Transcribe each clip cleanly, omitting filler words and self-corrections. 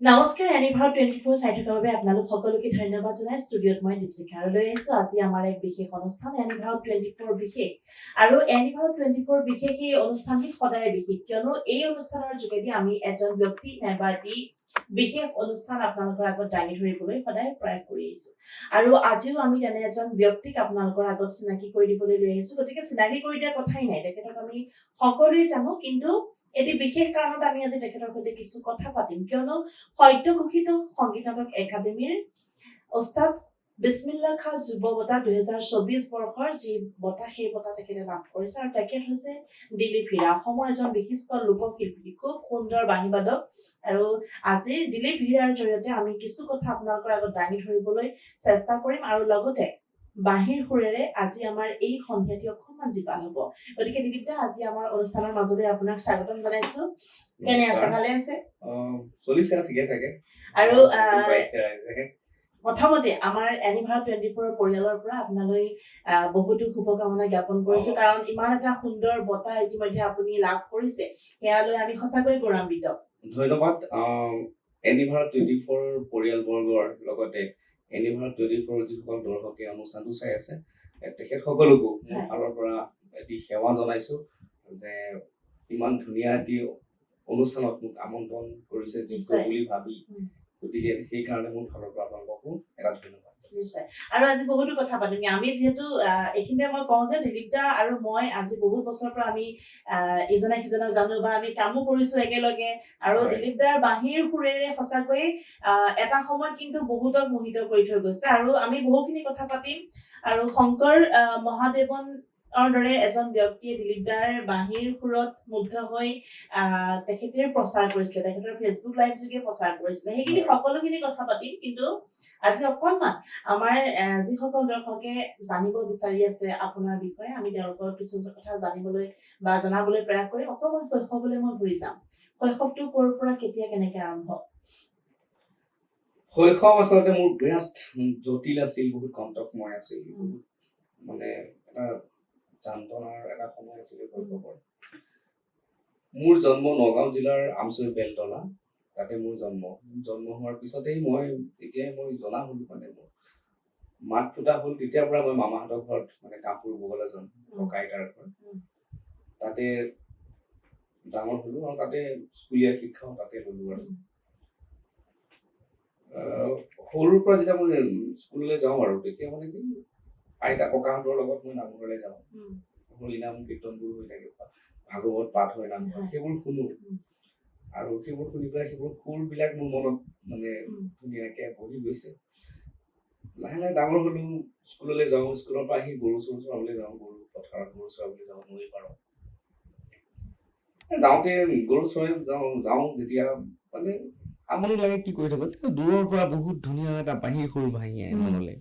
নমস্কাৰ এনিভাৰ 24 চাই থকাৰ বাবে আপোনালোক সকলোকে ধন্যবাদ জনাই ষ্টুডিঅ'ত মই দীপশিখা আৰু লৈ আহিছো আজি আমাৰ এক বিশেষ অনুষ্ঠান এনিভাৰ 24 বিশেষ আৰু এনিভাৰ 24 বিশেষ এই অনুষ্ঠানটি সদায় বিশেষ কিয়নো এই অনুষ্ঠানৰ যোগেদি আমি এজন ব্যক্তি নাইবা এটি বিশেষ অনুষ্ঠান আপোনালোকৰ আগত দাঙি ধৰিবলৈ সদায় প্ৰয়াস কৰি আহিছো আৰু আজিও আমি তেনে এজন ব্যক্তিক আপোনালোকৰ আগত চিনাকি কৰি দিবলৈ লৈ আহিছো গতিকে চিনাকি কৰি দিয়াৰ কথাই নাই তেখেতক আমি সকলোৱে জানো কিন্তু এটি বিশেষ কাৰণত আমি আজি তেখেতৰ সৈতে কিছু কথা পাতিম কিয়নো সদ্য ঘোষিত সংগীত নাটক একাডেমীৰ ওস্তাদ বিসমিল্লাহ খান যুৱ বঁটা 2024 বৰ্ষৰ যি বঁটা সেই বঁটা তেখেতে লাভ কৰিছে আৰু তেখেত হৈছে দিলীপ হীৰা অসমৰ এজন বিশিষ্ট লোকশিল্পী খুব সুন্দৰ বাঁহীবাদক আৰু আজি দিলীপ হীৰাৰ জৰিয়তে আমি কিছু কথা আপোনালোকৰ আগত দাঙি ধৰিবলৈ চেষ্টা কৰিম আৰু লগতে বাঁহীৰ সুৰেৰে আজি আমাৰ এই সন্ধিয়াটি অকণমান জীপাল হ'ব গতিকে দিলীপ দা আজি আমাৰ অনুষ্ঠানৰ মাজলৈ আপোনাক স্বাগতম জনাইছো কেনে আছে ভালে আছে চলিছে ঠিকে থাকে আৰু প্ৰথমতে আমাৰ এনিভাৰ 24 পৰিয়ালৰ পৰা আপোনালৈ বহুতো শুভকামনা জ্ঞাপন কৰিছো কাৰণ ইমান এটা সুন্দৰ বঁটা ইতিমধ্যে আপুনি লাভ কৰিছে সেয়ালৈ আমি সঁচাকৈ গৌৰৱান্বিত ধন্যবাদ এনিভাৰ 24 পৰিয়ালবৰ্গৰ লগতে এনিভাৰ 24 যিসকল দৰ্শকে অনুষ্ঠানটো চাই আছে তেখেত সকলোকো মোৰ ফালৰ পৰা এটি সেৱা জনাইছো যে ইমান ধুনীয়া এটি অনুষ্ঠানত মোক আমন্ত্ৰণ কৰিছে বুলি ভাবি গতিকে সেইকাৰণে মোৰ ফালৰ পৰা আপোনালোককো এটা ধন্যবাদ নিশ্চয় আৰু আজি বহুতো কথা পাতিম আমি যেহেতু এইখিনিতে মই কওঁ যে দিলীপ দা আৰু মই আজি বহুত বছৰৰ পৰা আমি ইজনে সিজনক জানো বা আমি কামো কৰিছো একেলগে আৰু দিলীপ দাৰ বাঁহীৰ সুৰেৰে সঁচাকৈ এটা সময়ত কিন্তু বহুতক মোহিত কৰি থৈ গৈছে আৰু আমি বহুখিনি কথা পাতিম আৰু শংকৰ মহাদেৱন দৰে এজন ব্যক্তিয়ে দিলীপ দাৰ বাঁহীৰ সুৰত মুগ্ধ হৈ তেখেতে প্ৰচাৰ কৰিছিলে তেখেতৰ ফেচবুক লাইভ যোগে প্ৰচাৰ কৰিছিলে সেইখিনি সকলোখিনি কথা পাতিম কিন্তু আজি অকণমান আমাৰ যিসকল দৰ্শকে জানিব বিচাৰি আছে আপোনাৰ বিষয়ে আমি তেওঁলোকৰ কিছু কথা জানিবলৈ বা জনাবলৈ প্ৰয়াস কৰিম অকণমান শৈশৱলৈ মই ঘূৰি যাম শৈশৱটো ক'ৰ পৰা কেতিয়া কেনেকে আৰম্ভ শৈশৱ আচলতে মোৰ বিৰাট জটিল আছিল বহুত কণ্টকময় আছিল মানে এটা যান্ত্ৰনাৰ এটা সময় আছিলে শৈশৱৰ মোৰ জন্ম নগাঁও জিলাৰ আমচৈ বেলতলা তাতে মোৰ জন্ম হোৱাৰ পিছতেই তেতিয়াই মই জনা হলো মানে মোৰ মাত ফুটা হ'ল তেতিয়াৰ পৰা মই মামাহঁতৰ ঘৰত মানে কাপোৰ ববলৈ যাম ককা আইতাৰ ঘৰত তাতে ডাঙৰ হলো আৰু তাতে স্কুলীয়া শিক্ষাও তাতে ললো আৰু সৰুৰ পৰা যেতিয়া মই স্কুললৈ যাওঁ আৰু তেতিয়া মানে কি আইতা ককাহঁতৰ লগত মই নামঘৰলৈ যাওঁ হৰিনাম কীৰ্তনবোৰ হৈ থাকে ভাগৱত পাঠ হয় নামঘৰ সেইবোৰ শুনো আৰু সেইবোৰ শুনি পেলাই সেইবোৰ সুৰবিলাক মোৰ মনত মানে ধুনীয়াকে বহি গৈছে লাহে লাহে ডাঙৰ হলো স্কুললৈ যাওঁ স্কুলৰ পৰা আহি গৰু চৰু চৰাবলৈ যাওঁ গৰু পথাৰত গৰু চৰাবলৈ যাওঁ নৈ পাৰত যাওঁতে গৰু চৰাই যাওঁ যেতিয়া মানে আমনি লাগে কি কৰি থাকো দূৰৰ পৰা বহুত ধুনীয়া এটা বাঁহীৰ সুৰ ভাহি আহে মনলৈ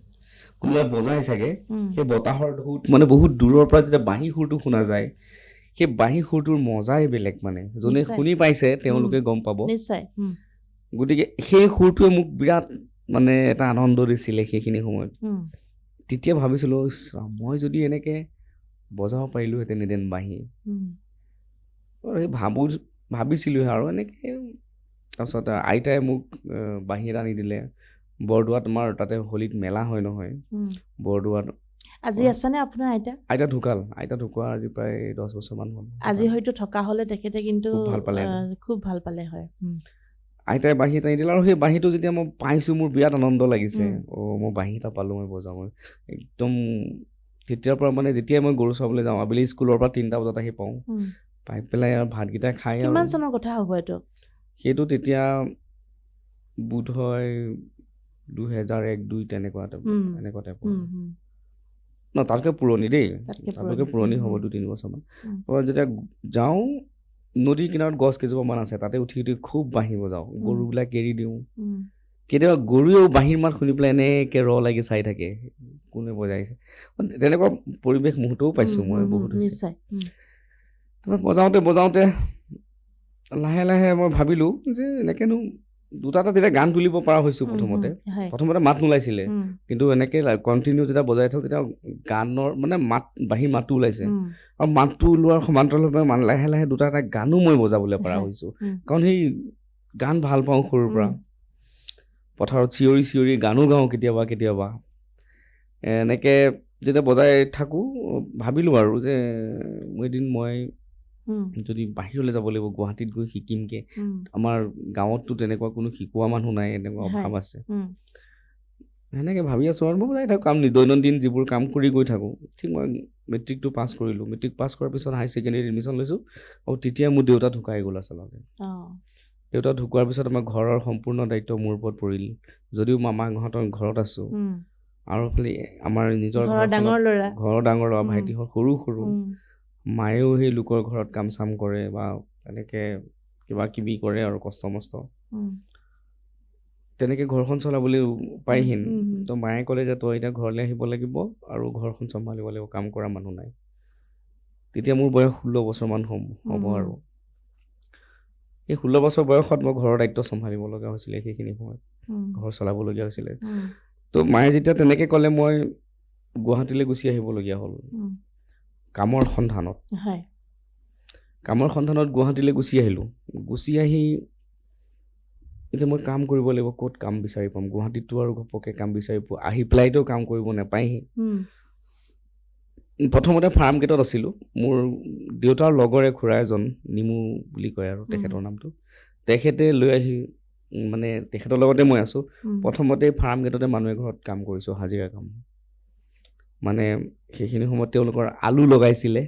কোনোবাই বজাই চাগে সেই বতাহৰ ঢৌত মানে বহুত দূৰৰ পৰা যেতিয়া বাঁহী সুৰটো শুনা যায় সেই বাঁহী সুৰটোৰ মজাই বেলেগ মানে যোনে শুনি পাইছে তেওঁলোকে গম পাব গতিকে সেই সুৰটোৱে মোক বিৰাট মানে এটা আনন্দ দিছিলে সেইখিনি সময়ত তেতিয়া ভাবিছিলো মই যদি এনেকে বজাব পাৰিলোহেঁতেন এদিন বাঁহী ভাবিছিলো আৰু এনেকে তাৰপিছত আইতাই মোক বাঁহী এটা আনি দিলে বৰদোৱাত আমাৰ তাতে হোলীত মেলা হয় নহয় বৰদোৱাত আজি আছেনে আপোনাৰ আইতা ঢুকাল আইতা ঢুকুৱা আজি প্ৰায় 10 বছৰ মান হ'ল আজি হয়তো থকা হলে তেখেতে কিন্তু খুব ভাল পালে হয় আইতাই বাঁহী এটা আনি দিলে আৰু সেই বাঁহীটো যেতিয়া মই পাইছো মোৰ বিৰাট আনন্দ লাগিছে মই বাঁহী এটা পালো মই বজাওঁ একদম তেতিয়াৰ পৰা মানে যেতিয়াই মই গৰু চাবলৈ যাওঁ আবেলি স্কুলৰ পৰা 3টা বজাত আহি পাওঁ পাই পেলাই আৰু ভাতকেইটা খাই কিমান চনৰ কথা হ'ব সেইটো তেতিয়া বোধ হয় 2001-2 তেনেকুৱা টাইপৰ ন তাতকৈ পুৰণি দেই তাতকৈ পুৰণি হ'ব 2-3 বছৰমান যেতিয়া যাওঁ নদীৰ কিনাৰত গছ কেইজোপামান আছে তাতে উঠি খুব বাঁহী বজাওঁ গৰুবিলাক এৰি দিওঁ কেতিয়াবা গৰুৱেও বাঁহীৰ মাত শুনি পেলাই এনেকে লাগি চাই থাকে কোনে বজাইছে তেনেকুৱা পৰিৱেশ মুহূৰ্তও পাইছো মই বহুত বজাওঁতে লাহে লাহে মই ভাবিলো যে এনেকেনো দুটা তেতিয়া গান তুলিব পৰা হৈছো প্ৰথমতে মাত নোলাইছিলে কিন্তু এনেকে কণ্টিনিউ যেতিয়া বজাই থাকো তেতিয়া গানৰ মানে বাঁহীৰ মাতটো ওলাইছে আৰু মাতটো ওলোৱাৰ সমান্তৰালভাৱে লাহে লাহে দুটা এটা গানো মই বজাবলৈ পৰা হৈছো কাৰণ সেই গান ভাল পাওঁ সৰুৰ পৰা পথাৰত চিঞৰি চিঞৰি গানো গাওঁ কেতিয়াবা এনেকৈ যেতিয়া বজাই থাকোঁ ভাবিলোঁ আৰু যে এদিন মই যদি বাহিৰলৈ যাব লাগিব গুৱাহাটীত গৈ শিকিমকৈ আমাৰ গাঁৱততো তেনেকুৱা কোনো শিকোৱা মানুহ নাই এনেকুৱা অভাৱ আছে সেনেকৈ ভাবি আছোঁ আৰু মই যাই থাকোঁ কাম দৈনন্দিন যিবোৰ কাম কৰি গৈ থাকোঁ ঠিক মই মেট্ৰিকটো পাছ কৰিলোঁ মেট্ৰিক পাছ কৰাৰ পিছত হাই ছেকেণ্ডেৰীত এডমিশ্যন লৈছোঁ আৰু তেতিয়া মোৰ দেউতা ঢুকাই গ'ল আচলতে দেউতা ঢুকোৱাৰ পিছত আমাৰ ঘৰৰ সম্পূৰ্ণ দায়িত্ব মোৰ ওপৰত পৰিল যদিও মামাহঁতৰ ঘৰত আছোঁ আৰু এইফালে আমাৰ নিজৰ ঘৰৰ ডাঙৰ ল'ৰা ভাইটিহঁত সৰু মায়েও সেই লোকৰ ঘৰত কাম চাম কৰে বা তেনেকৈ কিবা কিবি কৰে আৰু কষ্ট মষ্ট তেনেকৈ ঘৰখন চলাবলৈ উপায়হীন তো মায়ে ক'লে যে তই এতিয়া ঘৰলৈ আহিব লাগিব আৰু ঘৰখন চম্ভালিব লাগিব কাম কৰা মানুহ নাই তেতিয়া মোৰ বয়স 16 বছৰমান হ'ব আৰু এই 16 বছৰ বয়সত মই ঘৰৰ দায়িত্ব চম্ভালিব লগা হৈছিলে সেইখিনি সময়ত ঘৰ চলাবলগীয়া হৈছিলে তো মায়ে যেতিয়া তেনেকৈ ক'লে মই গুৱাহাটীলৈ গুচি আহিবলগীয়া হ'ল কামৰ সন্ধানত গুৱাহাটীলৈ গুচি আহিলোঁ গুচি আহি এতিয়া মই কাম কৰিব লাগিব ক'ত কাম বিচাৰি পাম গুৱাহাটীততো আৰু ঘপককৈ কাম বিচাৰি পোৱা আহি পেলাইতো কাম কৰিব নাপায়হি প্ৰথমতে ফাৰ্ম গেটত আছিলোঁ মোৰ দেউতাৰ লগৰে খুৰা এজন নিমু বুলি কয় আৰু তেখেতৰ নামটো তেখেতে লৈ আহি মানে তেখেতৰ লগতে মই আছোঁ প্ৰথমতে ফাৰ্ম গেটতে মানুহ ঘৰত কাম কৰিছোঁ হাজিৰা কাম মানে সেইখিনি সময়ত তেওঁলোকৰ আলু লগাইছিলে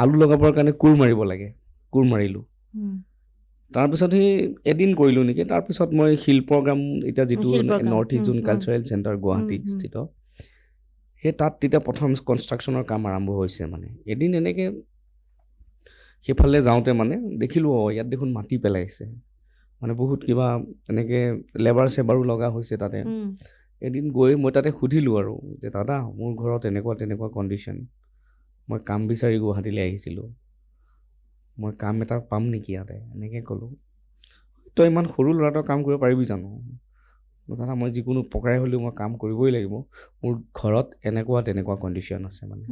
আলু লগাবৰ কাৰণে কোৰ মাৰিব লাগে কোৰ মাৰিলোঁ তাৰপিছত সেই এদিন কৰিলোঁ নেকি তাৰপিছত মই শিল্পগ্ৰাম এতিয়া যিটো নৰ্থ ইষ্ট জোন কালচাৰেল চেণ্টাৰ গুৱাহাটী স্থিত সেই তাত তেতিয়া প্ৰথম কনষ্ট্ৰাকশ্যনৰ কাম আৰম্ভ হৈছে মানে এদিন এনেকৈ সেইফালে যাওঁতে মানে দেখিলোঁ ইয়াত দেখোন মাটি পেলাইছে মানে বহুত কিবা এনেকৈ লেবাৰ চেবাৰো লগা হৈছে তাতে এদিন গৈ মই তাতে সুধিলোঁ আৰু যে দাদা মোৰ ঘৰত তেনেকুৱা কণ্ডিশ্যন মই কাম বিচাৰি গুৱাহাটীলৈ আহিছিলোঁ মই কাম এটা পাম নেকি ইয়াতে এনেকৈ ক'লোঁ তই ইমান সৰু ল'ৰাটোৰ কাম কৰিব পাৰিবি জানো দাদা মই যিকোনো প্ৰকাৰে হ'লেও মই কাম কৰিবই লাগিব মোৰ ঘৰত তেনেকুৱা কণ্ডিশ্যন আছে মানে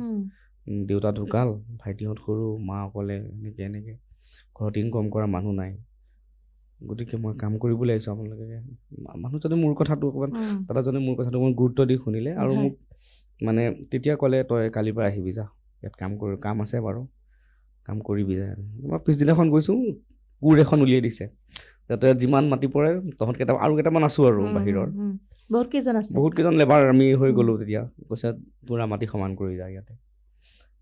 দেউতা ঢুকাল ভাইটিহঁত সৰু মা অকলে এনেকৈ ঘৰত ইনকম কৰা মানুহ নাই গতিকে মই কাম কৰিবলৈ আহিছোঁ আপোনালোকে মানুহজনে মোৰ কথাটো অকণমান দাদাজনে মোৰ কথাটো অকণমান গুৰুত্ব দি শুনিলে আৰু মোক মানে তেতিয়া ক'লে তই কালিৰ পৰা আহিবি যা ইয়াত কাম আছে বাৰু কাম কৰিবি যা মই পিছদিনাখন গৈছোঁ কোৰ এখন উলিয়াই দিছে যাতে যিমান মাটি পৰে তহঁত আৰু কেইটামান আছোঁ আৰু বাহিৰৰ বহুত কেইজন লেবাৰ আমি হৈ গ'লোঁ তেতিয়া কৈছে পূৰা মাটি সমান কৰি যায় ইয়াতে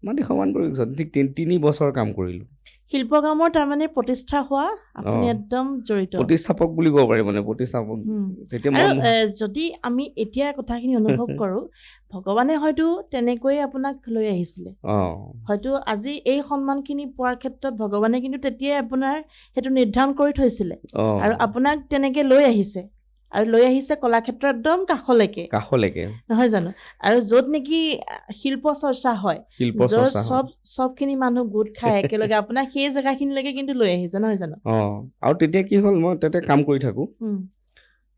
মাটি সমান কৰি ঠিক 3 বছৰ কাম কৰিলোঁ শিল্পগ্ৰামৰ তাৰমানে প্ৰতিষ্ঠা হোৱা আপুনি একদম জড়িত প্ৰতিষ্ঠাপক বুলি ক'ব পাৰি মানে প্ৰতিষ্ঠাপক তেতিয়া যদি আমি এতিয়া কথাখিনি অনুভৱ কৰোঁ ভগৱানে হয়তো তেনেকৈয়ে আপোনাক লৈ আহিছিলে হয়তো আজি এই সন্মানখিনি পোৱাৰ ক্ষেত্ৰত ভগৱানে কিন্তু তেতিয়াই আপোনাৰ সেইটো নিৰ্ধাৰণ কৰি থৈছিলে আৰু আপোনাক তেনেকৈ লৈ আহিছে আৰু লৈ আহিছে কলাক্ষেত্ৰ একদম কাষলৈকে নহয় জানো আৰু য'ত নেকি শিল্প চৰ্চা হয় চবখিনি মানুহ গোট খাই একেলগে আপোনাক সেই জেগাখিনিলৈকে কিন্তু লৈ আহিছে নহয় জানো আৰু তেতিয়া কি হ'ল মই তাতে কাম কৰি থাকোঁ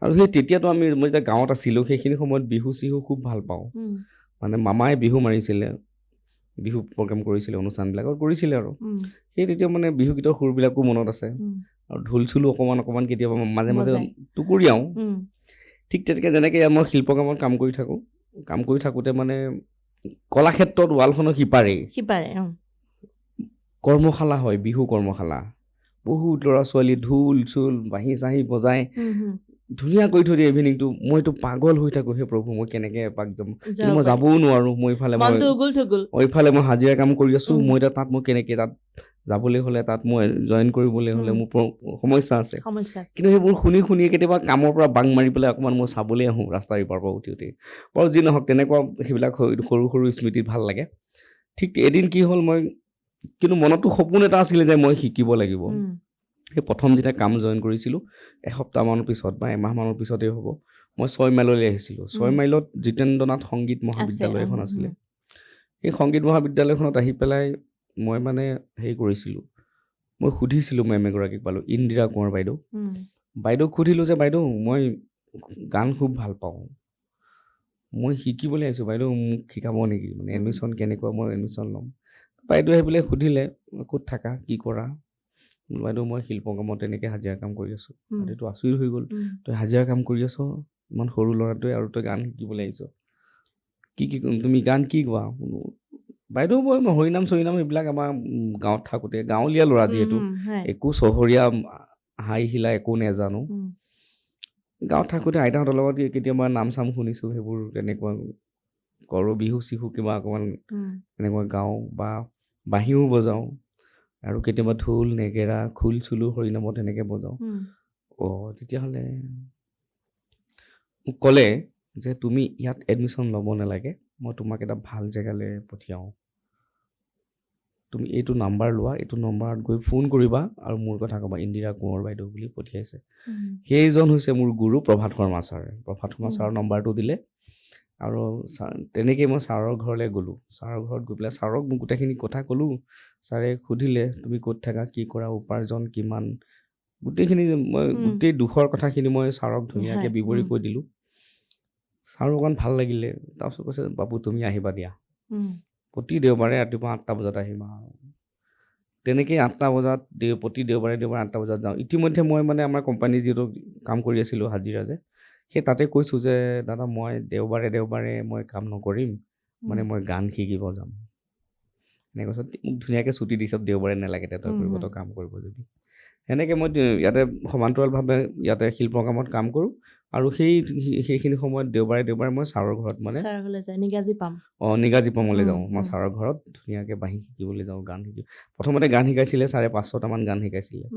আৰু সেই তেতিয়াতো মই যেতিয়া গাঁৱত আছিলোঁ সেইখিনি সময়ত বিহু চিহু খুব ভাল পাওঁ মানে মামাই বিহু মাৰিছিলে বিহু প্ৰগ্ৰেম কৰিছিলে অনুষ্ঠানবিলাকত কৰিছিলে আৰু সেই তেতিয়া মানে বিহুগীতৰ সুৰবিলাকো মনত আছে আৰু ঢোল চোলো অকণমান কেতিয়াবা মাজে মাজে টুকুৰিয়াওঁ ঠিক তেনেকৈ যেনেকৈ মই শিল্পগ্ৰামত কাম কৰি থাকোঁতে মানে কলাক্ষেত্ৰত ৱালখনৰ সিপাৰে কৰ্মশালা হয় বিহু কৰ্মশালা বহুত ল'ৰা ছোৱালী ঢোল চোল বাঁহী চাহী বজাই ধুনীয়া কৰি থৈ দিয়ে ইভিনিংটো মইতো পাগল হৈ থাকোঁ সেই প্ৰভু মই কেনেকৈ এপাক যাম মই যাবও নোৱাৰোঁ মই ইফালে মই হাজিৰা কাম কৰি আছোঁ মই এতিয়া তাত মই কেনেকৈ তাত যাবলৈ হ'লে তাত মই জইন কৰিবলৈ হ'লে মোৰ সমস্যা আছে কিন্তু সেইবোৰ শুনি কেতিয়াবা কামৰ পৰা বাং মাৰি পেলাই অকণমান মই চাবলৈ আহোঁ ৰাস্তাৰ ইপাৰ পৰা উঠি বাৰু যি নহওক তেনেকুৱা সেইবিলাক সৰু স্মৃতিত ভাল লাগে ঠিক এদিন কি হ'ল মই কিন্তু মনতো সপোন এটা আছিলে যে মই শিকিব লাগিব সেই প্ৰথম যেতিয়া কাম জইন কৰিছিলোঁ এসপ্তাহমানৰ পিছত বা এমাহমানৰ পিছতেই হ'ব মই 6 মাইললৈ আহিছিলোঁ 6 মাইলত জিতেন্দ্ৰনাথ সংগীত মহাবিদ্যালয় এখন আছিলে সেই সংগীত মহাবিদ্যালয়খনত আহি পেলাই মই মানে হেৰি কৰিছিলোঁ মই সুধিছিলোঁ মেম এগৰাকীক পালোঁ ইন্দিৰা কোঁৱৰ বাইদেউক সুধিলোঁ যে বাইদেউ মই গান খুব ভাল পাওঁ মই শিকিবলৈ আহিছোঁ বাইদেউ মোক শিকাব নেকি মানে এডমিশ্যন কেনেকুৱা মই এডমিশ্যন ল'ম বাইদেউ আহি পেলাই সুধিলে ক'ত থাকা কি কৰা বাইদেউ মই শিল্প কামত তেনেকৈ হাজিৰা কাম কৰি আছোঁ। উম, এইটো আচৰিত হৈ গ'ল, উম, তই হাজিৰা কাম কৰি আছ ইমান সৰু ল'ৰাটোৱে, আৰু তই গান শিকিবলৈ আহিছ, কি তুমি গান কি গোৱা? বাইদেউ মই হৰিনাম চৰিনাম এইবিলাক আমাৰ গাঁৱত থাকোঁতে, গাঁৱলীয়া ল'ৰা যিহেতু, হয়, একো চহৰীয়া হাই হিলা একো নেজানো, উম, গাঁৱত থাকোঁতে আইতাহঁতৰ লগত কেতিয়াবা নাম চাম শুনিছোঁ, সেইবোৰ তেনেকুৱা কৰোঁ, বিহু চিহু কিবা অকণমান উম, এনেকুৱা গাওঁ বা বাঁহীও বজাওঁ, আৰু কেতিয়াবা ঢোল নেগেৰা খোল চুলো হৰিনামত এনেকৈ বজাওঁ। উম, তেতিয়াহ'লে মোক ক'লে যে তুমি ইয়াত এডমিশ্যন ল'ব নালাগে, মই তোমাক এটা ভাল জেগালৈ পঠিয়াওঁ, তুমি এইটো নাম্বাৰ লোৱা, এইটো নম্বৰত গৈ ফোন কৰিবা আৰু মোৰ কথা ক'বা, ইন্দিৰা কোঁৱৰ বাইদেউ বুলি পঠিয়াইছে। সেইজন হৈছে মোৰ গুৰু প্ৰভাত শৰ্মা ছাৰ। প্ৰভাত শৰ্মা ছাৰৰ নম্বৰটো দিলে, আৰু তেনেকেই মই ছাৰৰ ঘৰলৈ গ'লোঁ। ছাৰৰ ঘৰত গৈ পেলাই ছাৰক মোক গোটেইখিনি কথা ক'লোঁ। ছাৰে সুধিলে তুমি ক'ত থাকা, কি কৰা, উপাৰ্জন কিমান, গোটেইখিনি মই গোটেই দুখৰ কথাখিনি মই ছাৰক ধুনীয়াকৈ বিৱৰি কৈ দিলোঁ। ছাৰো অকণ ভাল লাগিলে, তাৰপিছত কৈছে বাবু তুমি আহিবা দিয়া, প্ৰতি দেওবাৰে ৰাতিপুৱা 8টা বজাত আহিবা। তেনেকেই 8টা বজাত প্ৰতি দেওবাৰে 8টা বজাত যাওঁ। ইতিমধ্যে মই মানে আমাৰ কোম্পানী যিটো কাম কৰি আছিলোঁ হাজিৰা যে, সেই তাতে কৈছোঁ যে দাদা মই দেওবাৰে মই কাম নকৰিম, মানে মই গান শিকিব যাম। এনেকৈ কৈছত মোক ধুনীয়াকৈ ছুটি দিছে, দেওবাৰে নালাগে তই কৰিব, তই কাম কৰিব যাবি। সেনেকৈ মই ইয়াতে সমান্তৰালভাৱে ইয়াতে শিল্প কামত কাম কৰোঁ, আৰু সেইখিনি সময়ত দেওবাৰে মই ছাৰৰ ঘৰত মানে নিগাজীপামলৈ যাওঁ। মই ছাৰৰ ঘৰত ধুনীয়াকৈ বাঁহী শিকিবলৈ যাওঁ, গান শিকি। প্ৰথমতে গান শিকাইছিলে, ছাৰে 5-6টামান গান শিকাইছিলে।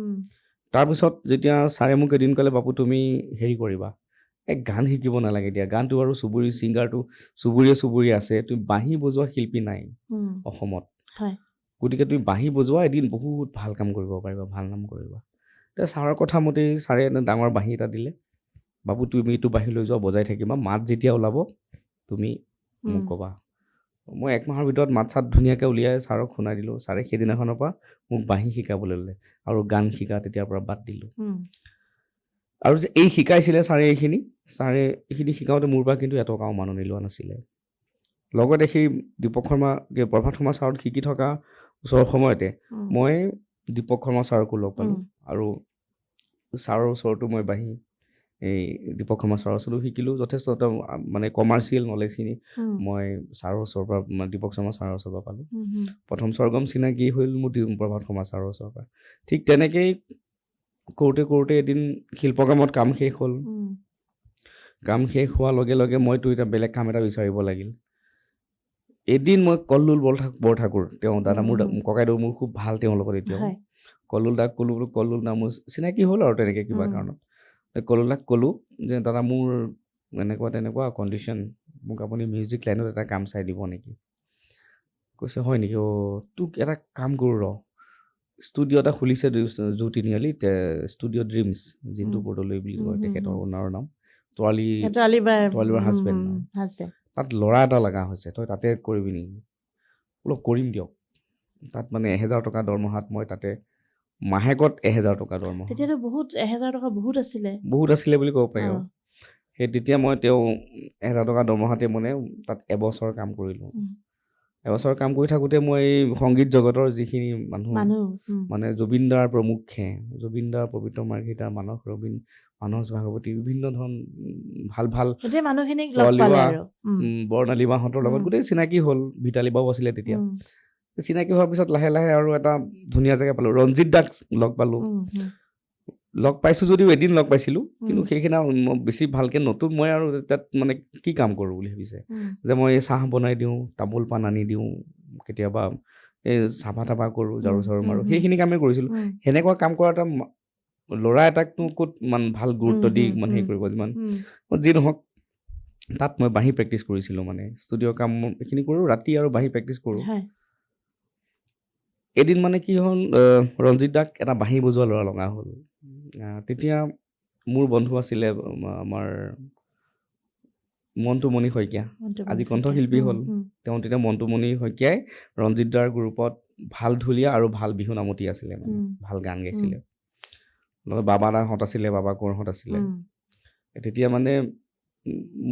তাৰপিছত যেতিয়া ছাৰে মোক এদিন ক'লে বাবু তুমি হেৰি কৰিবা, গান শিকিব নালাগে দিয়া, গানটো আৰু ছিংগাৰটো চুবুৰীয়ে আছে, তুমি বাঁহী বজোৱা শিল্পী নাই অসমত, গতিকে তুমি বাঁহী বজোৱা, এদিন বহুত ভাল কাম কৰিব পাৰিবা, ভাল নাম কৰিবা। এতিয়া ছাৰৰ কথা মতেই ছাৰে ডাঙৰ বাঁহী এটা দিলে, বাবু তুমি এইটো বাঁহী লৈ যোৱা, বজাই থাকিবা, মাত যেতিয়া ওলাব তুমি মোক ক'বা। মই 1 মাহৰ ভিতৰত মাত চাত ধুনীয়াকৈ উলিয়াই ছাৰক শুনাই দিলোঁ। ছাৰে সেইদিনাখনৰ পৰা মোক বাঁহী শিকাবলৈ ল'লে, আৰু গান শিকা তেতিয়াৰ পৰা বাদ দিলোঁ। আৰু যে এই শিকাইছিলে ছাৰে এইখিনি শিকাওঁতে মোৰ পৰা কিন্তু এটকাও মাননি লোৱা নাছিলে। লগতে সেই প্ৰভাত শৰ্মা ছাৰত শিকি থকা ওচৰৰ সময়তে মই দীপক শৰ্মা ছাৰকো লগ পালোঁ, আৰু ছাৰৰ ওচৰতো মই বাঁহী দীপক শৰ্মা ছাৰৰ ওচৰতো শিকিলোঁ। যথেষ্ট মানে কমাৰ্চিয়েল নলেজখিনি মই ছাৰৰ ওচৰৰ পৰা, দীপক শৰ্মা ছাৰৰ ওচৰৰ পৰা পালোঁ। প্ৰথম স্বৰ্গম চিনাকি হ'ল মোৰ প্ৰভাত শৰ্মা ছাৰৰ ওচৰৰ পৰা। ঠিক তেনেকেই কৰোঁতে এদিন শিল্প কামত কাম শেষ হ'ল। কাম শেষ হোৱাৰ লগে লগে মইতো এতিয়া বেলেগ কাম এটা বিচাৰিব লাগিল। এদিন মই কল্লোল বৰঠাকুৰ, তেওঁ দাদা মোৰ ককাইদেউ মোৰ খুব ভাল, তেওঁৰ লগত এতিয়াও। কল্লোল দাক ক'লোঁ, কল্লোল দা মোৰ চিনাকি হ'ল আৰু তেনেকৈ কিবা কাৰণত। কল্লোল দাক ক'লোঁ যে দাদা মোৰ এনেকুৱা তেনেকুৱা কণ্ডিশ্যন, মোক আপুনি মিউজিক লাইনত এটা কাম চাই দিব নেকি? কৈছে হয় নেকি, তোক এটা কাম কৰোঁ ৰ, ষ্টুডিঅ' এটা খুলিছে জু তিনিআলিত, ষ্টুডিঅ' ড্ৰিমছ, জিন্তু বৰদলৈ বুলি কয় তেখেতৰ ওনাৰৰ নাম, তোৱালীবাৰ হাজবেণ্ড। তাত ল'ৰা এটা লগা হৈছে, তই তাতে কৰিবি নেকি? বোলো কৰিম দিয়ক। তাত মানে 1000 টকা দৰমহাত মই তাতে মাহেকত 1000 টকা দৰমহা, তেতিয়াতো 1000 টকা বহুত আছিলে বুলি ক'ব পাৰি। আৰু সেই তেতিয়া মই তেওঁ 1000 টকা দৰমহাতে মানে তাত এবছৰ কাম কৰিলোঁ। এবছৰ কাম কৰি থাকোঁতে মই সংগীত জগতৰ যিখিনি মানুহ মানে জুবিন দাৰ প্ৰমুখ্যে, জুবিন দাৰ, পবিত্ৰ মাৰ্ঘিটা, মানস ৰবীন, মানস ভাগৱতী, বিভিন্ন ধৰণ ভাল মানুহখিনিক বৰ্ণালী বাহঁতৰ লগত গোটেই চিনাকি হ'ল। ভিতালী বাও আছিলে তেতিয়া। চিনাকি হোৱাৰ পিছত লাহে লাহে আৰু এটা ধুনীয়া জেগা পালোঁ, ৰঞ্জিত দাক লগ পালোঁ। লগ পাইছোঁ যদিও এদিন লগ পাইছিলোঁ, কিন্তু সেইখিনি বেছি ভালকৈ নতুন, মই আৰু তাত মানে কি কাম কৰোঁ বুলি ভাবিছে, যে মই চাহ বনাই দিওঁ, তামোল পাণ আনি দিওঁ, কেতিয়াবা এই চাফা তাফা কৰোঁ, ঝাৰু চাৰু মাৰোঁ, সেইখিনি কামেই কৰিছিলোঁ। সেনেকুৱা কাম কৰা এটা ল'ৰা এটাকনো ক'ত ভাল গুৰুত্ব দি হেৰি কৰিব, যি নহওক তাত মই বাঁহী প্ৰেক্টিচ কৰিছিলোঁ, মানে ষ্টুডিঅ'ৰ কাম এইখিনি কৰোঁ, ৰাতি আৰু বাঁহী প্ৰেক্টিচ কৰোঁ। এদিন মানে কি হ'ল, ৰঞ্জিত দাক এটা বাঁহী বজোৱা ল'ৰা লগা হ'ল। তেতিয়া মোৰ বন্ধু আছিলে আমাৰ মণ্টুমণি শইকীয়া, আজি কণ্ঠশিল্পী হ'ল। তেওঁ তেতিয়া মণ্টুমণি শইকীয়াই ৰঞ্জিত দাৰ গ্ৰুপত ভাল ঢুলীয়া আৰু ভাল বিহু নামতি আছিলে, মানে ভাল গান গাইছিলে। লগত বাবা দাহঁত আছিলে, বাবা কোঁৱৰহঁত আছিলে। তেতিয়া মানে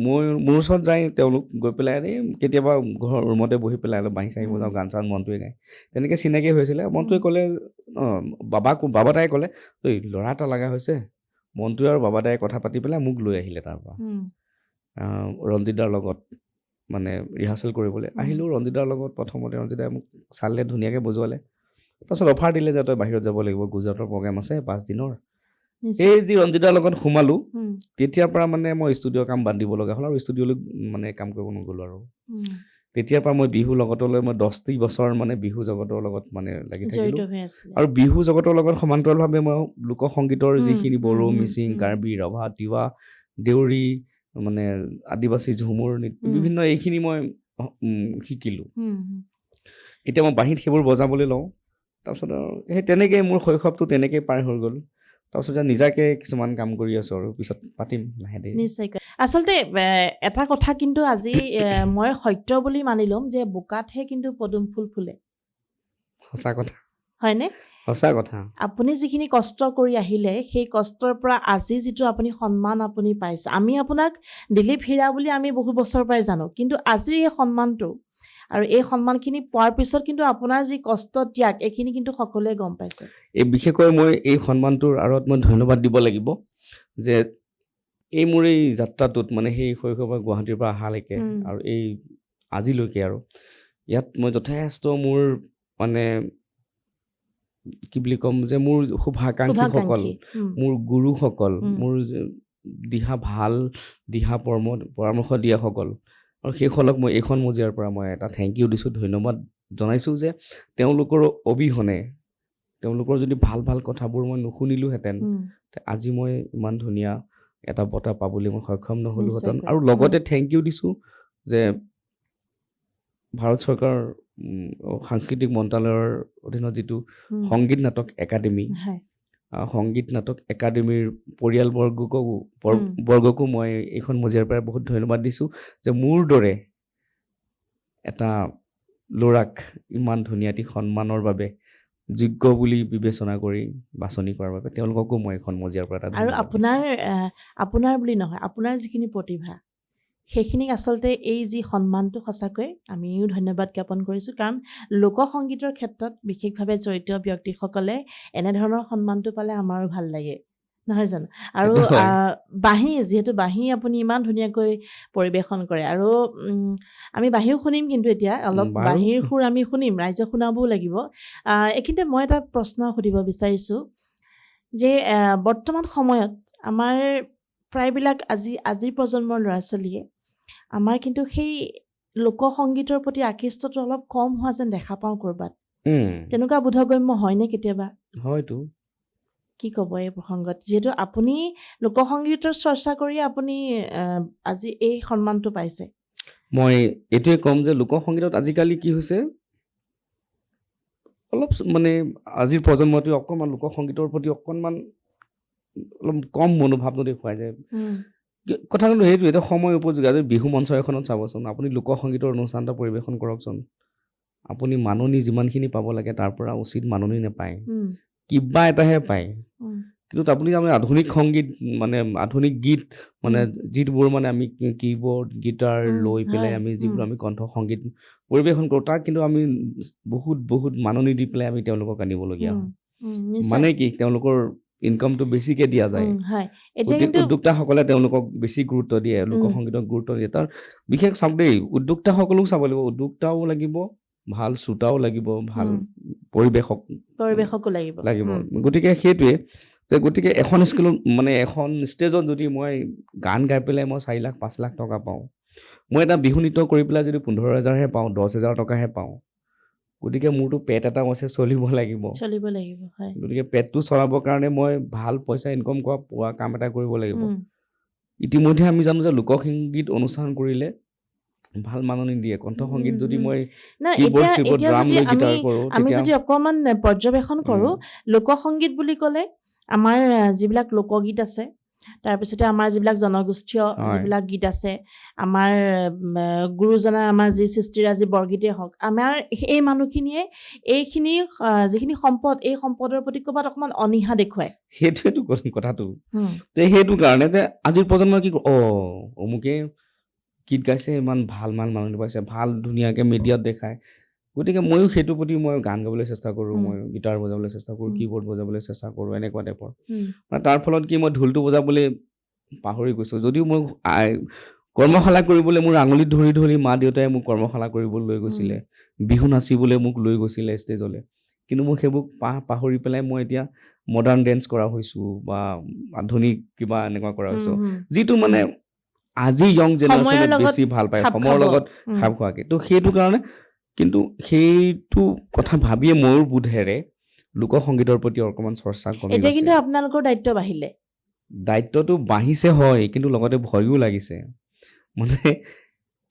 মোৰ ওচৰত যায় তেওঁলোক গৈ পেলাই কেতিয়াবা ঘৰৰ ৰুমতে বহি পেলাই অলপ বাঁহী চাহি বজাওঁ গান চান মনটোৱে গায় তেনেকৈ চিনাকি হৈছিলে মনটোৱে ক'লে বাবা তাই ক'লে ঐ ল'ৰা এটা লগা হৈছে মনটোৱে আৰু বাবা তাই কথা পাতি পেলাই মোক লৈ আহিলে তাৰপৰা ৰঞ্জিত দাৰ লগত মানে ৰিহাৰ্চেল কৰিবলৈ আহিলোঁ ৰঞ্জিত দাৰ লগত প্ৰথমতে ৰঞ্জিত দাই মোক চালে ধুনীয়াকৈ বজোৱালে তাৰপিছত অফাৰ দিলে যে তই বাহিৰত যাব লাগিব গুজৰাটৰ প্ৰগ্ৰেম আছে 5 দিনৰ এই যি ৰঞ্জিত দাৰ লগত সোমালোঁ তেতিয়াৰ পৰা মানে মই ষ্টুডিঅ'ৰ কাম বাদ দিব লগা হ'ল আৰু ষ্টুডিঅ'লৈ মানে কাম কৰিব নগ'লোঁ আৰু তেতিয়াৰ পৰা মই বিহু লগতলৈ মই 10টি বছৰ মানে বিহু জগতৰ লগত মানে লাগি থাকিলোঁ আৰু বিহু জগতৰ লগত সমান্তৰালভাৱে মই লোকসংগীতৰ যিখিনি বড়ো মিচিং কাৰ্বি ৰাভা তিৱা দেউৰী মানে আদিবাসী ঝুমুৰ বিভিন্ন এইখিনি মই শিকিলোঁ এতিয়া মই বাঁহীত সেইবোৰ বজাবলৈ লওঁ তাৰপিছত আৰু সেই তেনেকৈ মোৰ শৈশৱটো তেনেকৈ পাৰ হৈ গ'ল তাৰপিছত নিজাকে কিছুমান কাম কৰি আছোঁ আৰু পিছত পাতিম লাহে দেৰি নিশ্চয়কৈ আচলতে এটা কথা কিন্তু আজি মই সত্য বুলি মানি ল'ম যে বোকাতহে কিন্তু পদুম ফুল ফুলে সঁচা কথা হয়নে সঁচা কথা আপুনি যিখিনি কষ্ট কৰি আহিলে সেই কষ্টৰ পৰা আজি যিটো আপুনি সন্মান আপুনি পাইছে আমি আপোনাক দিলীপ হীৰা বুলি আমি বহু বছৰ পৰাই জানো কিন্তু আজিৰ এই সন্মানটো আৰু এই সন্মানখিনি পোৱাৰ পিছত কিন্তু আপোনাৰ যি কষ্ট ত্যাগ এইখিনি কিন্তু সকলোৱে গম পাইছে এই বিশেষকৈ মই এই সন্মানটোৰ আঁৰত মই ধন্যবাদ দিব লাগিব যে এই মোৰ এই যাত্ৰাটোত মানে সেই শৈশৱৰ গুৱাহাটীৰ পৰা অহালৈকে আৰু এই আজিলৈকে আৰু ইয়াত মই যথেষ্ট মোৰ মানে কি বুলি ক'ম যে মোৰ শুভাকাংক্ষীসকল মোৰ গুৰুসকল মোৰ দিহা পৰামৰ্শ দিয়াসকল আৰু সেইসকলক মই এইখন মজিয়াৰ পৰা মই এটা থেংক ইউ দিছোঁ ধন্যবাদ জনাইছোঁ যে তেওঁলোকৰ অবিহনে তেওঁলোকৰ যদি ভাল ভাল কথাবোৰ মই নুশুনিলোহেঁতেন আজি মই ইমান ধুনীয়া এটা বঁটা পাবলৈ মই সক্ষম নহ'লোহেঁতেন আৰু লগতে থেংক ইউ দিছোঁ যে ভাৰত চৰকাৰ সাংস্কৃতিক মন্ত্ৰালয়ৰ অধীনত যিটো সংগীত নাটক একাডেমীৰ পৰিয়ালবৰ্গকো মই এইখন মজিয়াৰ পৰা বহুত ধন্যবাদ দিছোঁ যে মোৰ দৰে এটা ল'ৰাক ইমান ধুনীয়া এটি সন্মানৰ বাবে যোগ্য বুলি বিবেচনা কৰি বাছনি কৰাৰ বাবে তেওঁলোককো মই এখন মজিয়াৰ পৰা আৰু আপোনাৰ বুলি নহয় আপোনাৰ যিখিনি প্ৰতিভা সেইখিনিক আচলতে এই যি সন্মানটো সঁচাকৈ আমিও ধন্যবাদ জ্ঞাপন কৰিছোঁ কাৰণ লোকসংগীতৰ ক্ষেত্ৰত বিশেষভাৱে জড়িত ব্যক্তিসকলে এনেধৰণৰ সন্মানটো পালে আমাৰো ভাল লাগে নহয় জানো আৰু যিহেতু বাঁহী আপুনি ইমান ধুনীয়াকৈ পৰিৱেশন কৰে আৰু আমি বাঁহীও শুনিম কিন্তু এতিয়া অলপ বাঁহীৰ সুৰ আমি শুনিম ৰাইজক শুনাবও লাগিব এইখিনিতে মই এটা প্ৰশ্ন সুধিব বিচাৰিছোঁ যে বৰ্তমান সময়ত আমাৰ প্ৰায়বিলাক আজিৰ প্ৰজন্মৰ ল'ৰা ছোৱালীয়ে আমাৰ কিন্তু সেই লোকসংগীতৰ প্ৰতি আকৃষ্টটো অলপ কম হোৱা যেন দেখা পাওঁ ক'ৰবাত তেনেকুৱা বোধগম্য হয়নে কেতিয়াবা হয়তো কি ক'ব এই প্ৰসংগত যিহেতু আপুনি লোকসংগীতৰ চৰ্চা কৰি আপুনি আজি এই সন্মানটো পাইছে মই এইটোৱে ক'ম যে লোকসংগীতত আজিকালি কি হৈছে অলপ মানে আজিৰ প্ৰজন্মটোৱে অকণমান লোকসংগীতৰ প্ৰতি অকণমান অলপ কম মনোভাৱটো দেখুৱাই যায় কথা কিন্তু সেইটো এটা সময় উপযোগী আজি বিহু মঞ্চ এখনত চাবচোন আপুনি লোকসংগীতৰ অনুষ্ঠান এটা পৰিৱেশন কৰকচোন আপুনি মাননি যিমানখিনি পাব লাগে তাৰ পৰা উচিত মাননি নাপায় কিবা এটাহে পায় কিন্তু আপুনি আধুনিক সংগীত মানে আধুনিক গীত মানে যিবোৰ মানে আমি কীবৰ্ড গীটাৰ লৈ পেলাই আমি যিবোৰ আমি কণ্ঠ সংগীত পৰিৱেশন কৰোঁ তাক কিন্তু আমি বহুত মাননি দি পেলাই আমি তেওঁলোকক আনিবলগীয়া হয় মানে কি তেওঁলোকৰ ইনকামটো বেছিকৈ দিয়া যায় উদ্যোক্তাসকলে তেওঁলোকক বেছি গুৰুত্ব দিয়ে লোকসংগীতক গুৰুত্ব দিয়ে তাৰ বিশেষ চাওক দেই উদ্যোক্তাসকলেও চাব লাগিব উদ্যোক্তাও লাগিব ভাল শ্ৰোতাও লাগিব ভাল পৰিৱেশকো লাগিব গতিকে সেইটোৱে যে গতিকে এখন স্কুলত মানে এখন ষ্টেজত যদি মই গান গাই পেলাই মই 4 লাখ 5 লাখ টকা পাওঁ মই এটা বিহু নৃত্য কৰি পেলাই যদি 15,000হে পাওঁ 10,000 টকাহে পাওঁ গতিকে মোৰতো পেট এটা আছে চলিব লাগিব হয় গতিকে পেটটো চলাবৰ কাৰণে মই ভাল পইচা ইনকম পোৱা কাম এটা কৰিব লাগিব ইতিমধ্যে আমি জানো যে লোকসংগীত অনুষ্ঠান কৰিলে ভাল মাননি দিয়ে কণ্ঠ সংগীত যদি মই আমি যদি অকণমান পৰ্যবেক্ষণ কৰোঁ লোকসংগীত বুলি ক'লে আমাৰ যিবিলাক লোকগীত আছে তাৰপিছতে আমাৰ যিবিলাক জনগোষ্ঠীয় হয়। যিবিলাক গীত আছে আমাৰ গুৰুজনা আমাৰ যি সৃষ্টিৰাজী বৰগীতেই হওক আমাৰ এই মানুহখিনিয়ে এইখিনি যিখিনি সম্পদ এই সম্পদৰ প্ৰতি ক'ৰবাত অকণমান অনীহা দেখুৱায় সেইটোৱেতো কথাটো তে সেইটো কাৰণে যে আজিৰ প্ৰজন্মই কি অমুকে গীত গাইছে ইমান ভাল মানুহ পাইছে ভাল ধুনীয়াকে মিডিয়াত দেখায় গতিকে ময়ো সেইটোৰ প্ৰতি মই গান গাবলৈ চেষ্টা কৰোঁ মই গিটাৰ বজাবলৈ চেষ্টা কৰোঁ কীবৰ্ড বজাবলৈ চেষ্টা কৰোঁ এনেকুৱা টাইপৰ তাৰ ফলত কি মই ঢোলটো বজাবলৈ পাহৰি গৈছোঁ যদিও মই কৰ্মশালা কৰিবলৈ মোৰ আঙুলিত ধৰি ধৰি মা দেউতাই মোক কৰ্মশালা কৰিবলৈ লৈ গৈছিলে বিহু নাচিবলৈ মোক লৈ গৈছিলে ষ্টেজলৈ কিন্তু মোক সেইবোৰ পাহৰি পেলাই মই এতিয়া মডাৰ্ণ ডেন্স কৰা হৈছোঁ বা আধুনিক কিবা এনেকুৱা কৰা হৈছোঁ যিটো মানে আজি ইয়ং জেনেৰেশ্যনে বেছি ভাল পায় সময়ৰ লগত খাপ খোৱাকে তো সেইটো কাৰণে কিন্তু সেইটো কথা ভাবিয়ে মোৰ বোধেৰে লোকসংগীতৰ প্ৰতি অকণমান চৰ্চা কমি গৈছে এতিয়া কিন্তু আপোনালোকৰ দায়িত্ব বাঢ়িলে দায়িত্বটো বাঢ়িছে হয় কিন্তু লগতে ভয়ো লাগিছে মানে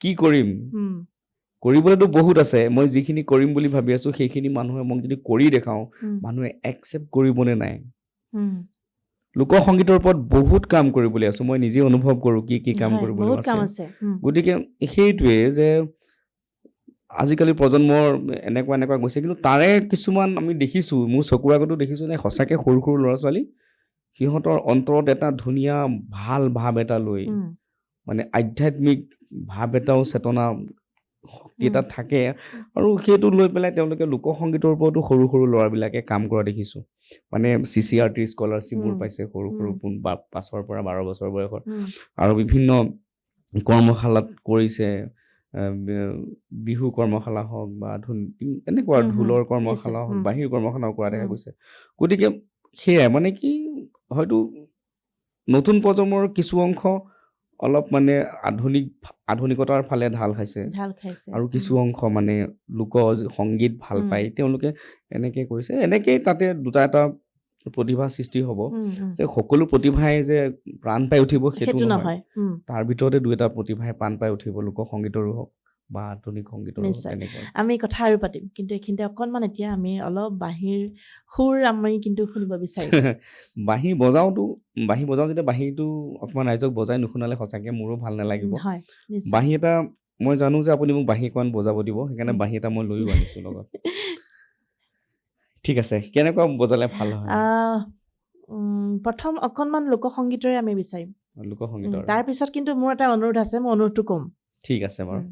কি কৰিম কৰিবলৈতো বহুত আছে মই যিখিনি কৰিম বুলি ভাবি আছো সেইখিনি মানুহে মোক যদি কৰি দেখাওঁ মানুহে একচেপ্ট কৰিবনে নাই লোকসংগীতৰ ওপৰত বহুত কাম কৰিবলৈ আছো মই নিজে অনুভৱ কৰোঁ কি কাম কৰিবলৈ আছে গতিকে সেইটোৱে যে আজিকালি প্ৰজন্মৰ এনেকুৱা গৈছে কিন্তু তাৰে কিছুমান আমি দেখিছোঁ মোৰ চকুৰ আগতো দেখিছোঁ যে সঁচাকৈ সৰু সৰু ল'ৰা ছোৱালী সিহঁতৰ অন্তৰত এটা ধুনীয়া ভাল ভাৱ এটা লৈ মানে আধ্যাত্মিক ভাৱ এটাও চেতনা শক্তি এটা থাকে আৰু সেইটো লৈ পেলাই তেওঁলোকে লোকসংগীতৰ ওপৰতো সৰু সৰু ল'ৰাবিলাকে কাম কৰা দেখিছোঁ মানে CCRT স্কলাৰশ্বিপবোৰ পাইছে সৰু 5 পৰা 12 বছৰ বয়সৰ আৰু বিভিন্ন কৰ্মশালাত কৰিছে বিহু কৰ্মশালা হওক বা এনেকুৱা ঢোলৰ কৰ্মশালা হওক বাহিৰ কৰ্মশালাও কৰা দেখা গৈছে গতিকে সেয়াই মানে কি হয়তো নতুন প্ৰজন্মৰ কিছু অংশ অলপ মানে আধুনিকতাৰ ফালে ঢাল খাইছে আৰু কিছু অংশ মানে লোক সংগীত ভাল পায় তেওঁলোকে এনেকে কৰিছে এনেকেই তাতে দুটা এটা প্ৰতিভা সৃষ্টি হ'ব যে সকলো প্ৰতিভাই যে প্ৰাণ পাই উঠিব সেইটো নহয় তাৰ ভিতৰতে দুই এটা প্ৰতিভাই প্ৰাণ পাই উঠিব লোকসংগীতৰো হওক বা আধুনিক সংগীতৰো তেনেকৈ আমি কথা আৰু পাতিম কিন্তু এইখিনিতে অকণমান এতিয়া আমি অলপ বাঁহীৰ সুৰ আমি কিন্তু শুনিব বিচাৰিম বাঁহী বজাওঁ যেতিয়া বাঁহীটো অকণমান ৰাইজক বজাই নুশুনালে সঁচাকৈ মোৰো ভাল নালাগিব বাঁহী এটা মই জানো যে আপুনি মোক বাঁহী অকণমান বজাব দিব সেইকাৰণে বাঁহী এটা মই লৈও আনিছোঁ লগত ঠিক আছে কেনেকুৱা বজালে ভাল হয় প্ৰথম অকণমান লোকসংগীতৰে আমি বিচাৰিম লোকসংগীতৰ তাৰপিছত কিন্তু মোৰ এটা অনুৰোধ আছে মই অনুৰোধটো ক'ম ঠিক আছে বাৰু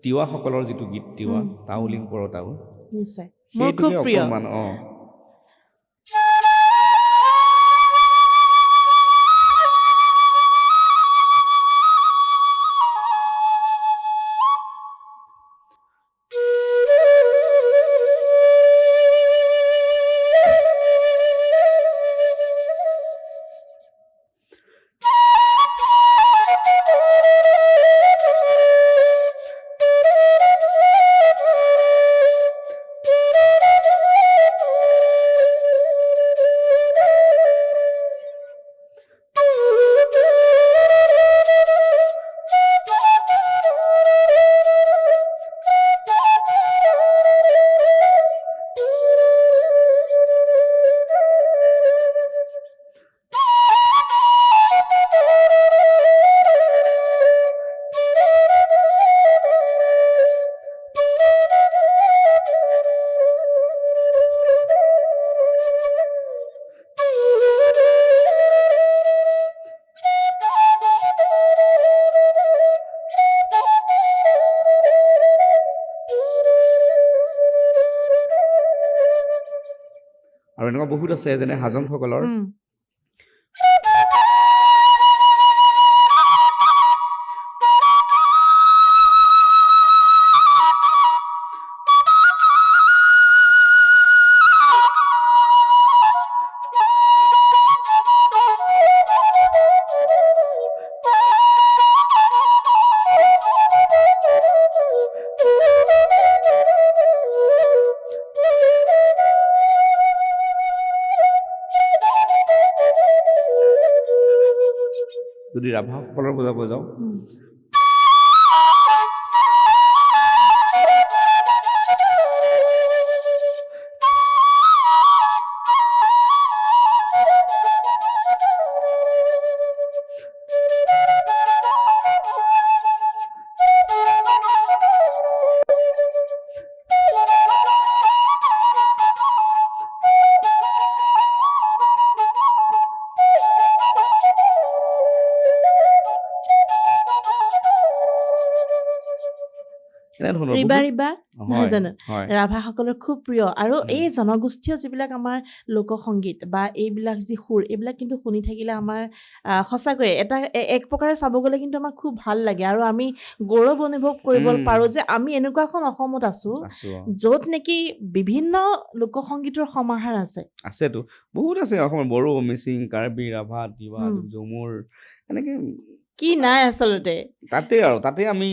তিৱাসকলৰ যিটো গীত তিৱা তাউলিং পৰতাও নিশ্চয় মোৰ খুব প্ৰিয় আৰু এনেকুৱা বহুত আছে যেনে হাজংসকলৰ যদি ৰাভাসকলৰ বজাব যাওঁ এনেধৰণৰ ৰিবা ৰিবা নহয় জানো হয় ৰাভাসকলৰ খুব প্ৰিয় আৰু এই জনগোষ্ঠীয় যিবিলাক আমাৰ লোকসংগীত বা এইবিলাক যি সুৰ এইবিলাক কিন্তু শুনি থাকিলে আমাৰ সঁচাকৈয়ে এটা এক প্ৰকাৰে চাব গ'লে কিন্তু আমাৰ খুব ভাল লাগে আৰু আমি গৌৰৱ অনুভৱ কৰিব পাৰোঁ যে আমি এনেকুৱা এখন অসমত আছোঁ য'ত নেকি বিভিন্ন লোকসংগীতৰ সমাহাৰ আছেতো বহুত আছে অসমৰ বড়ো মিচিং কাৰ্বি ৰাভা তিৱা ঝুমুৰ এনেকে কি নাই আচলতে তাতে আমি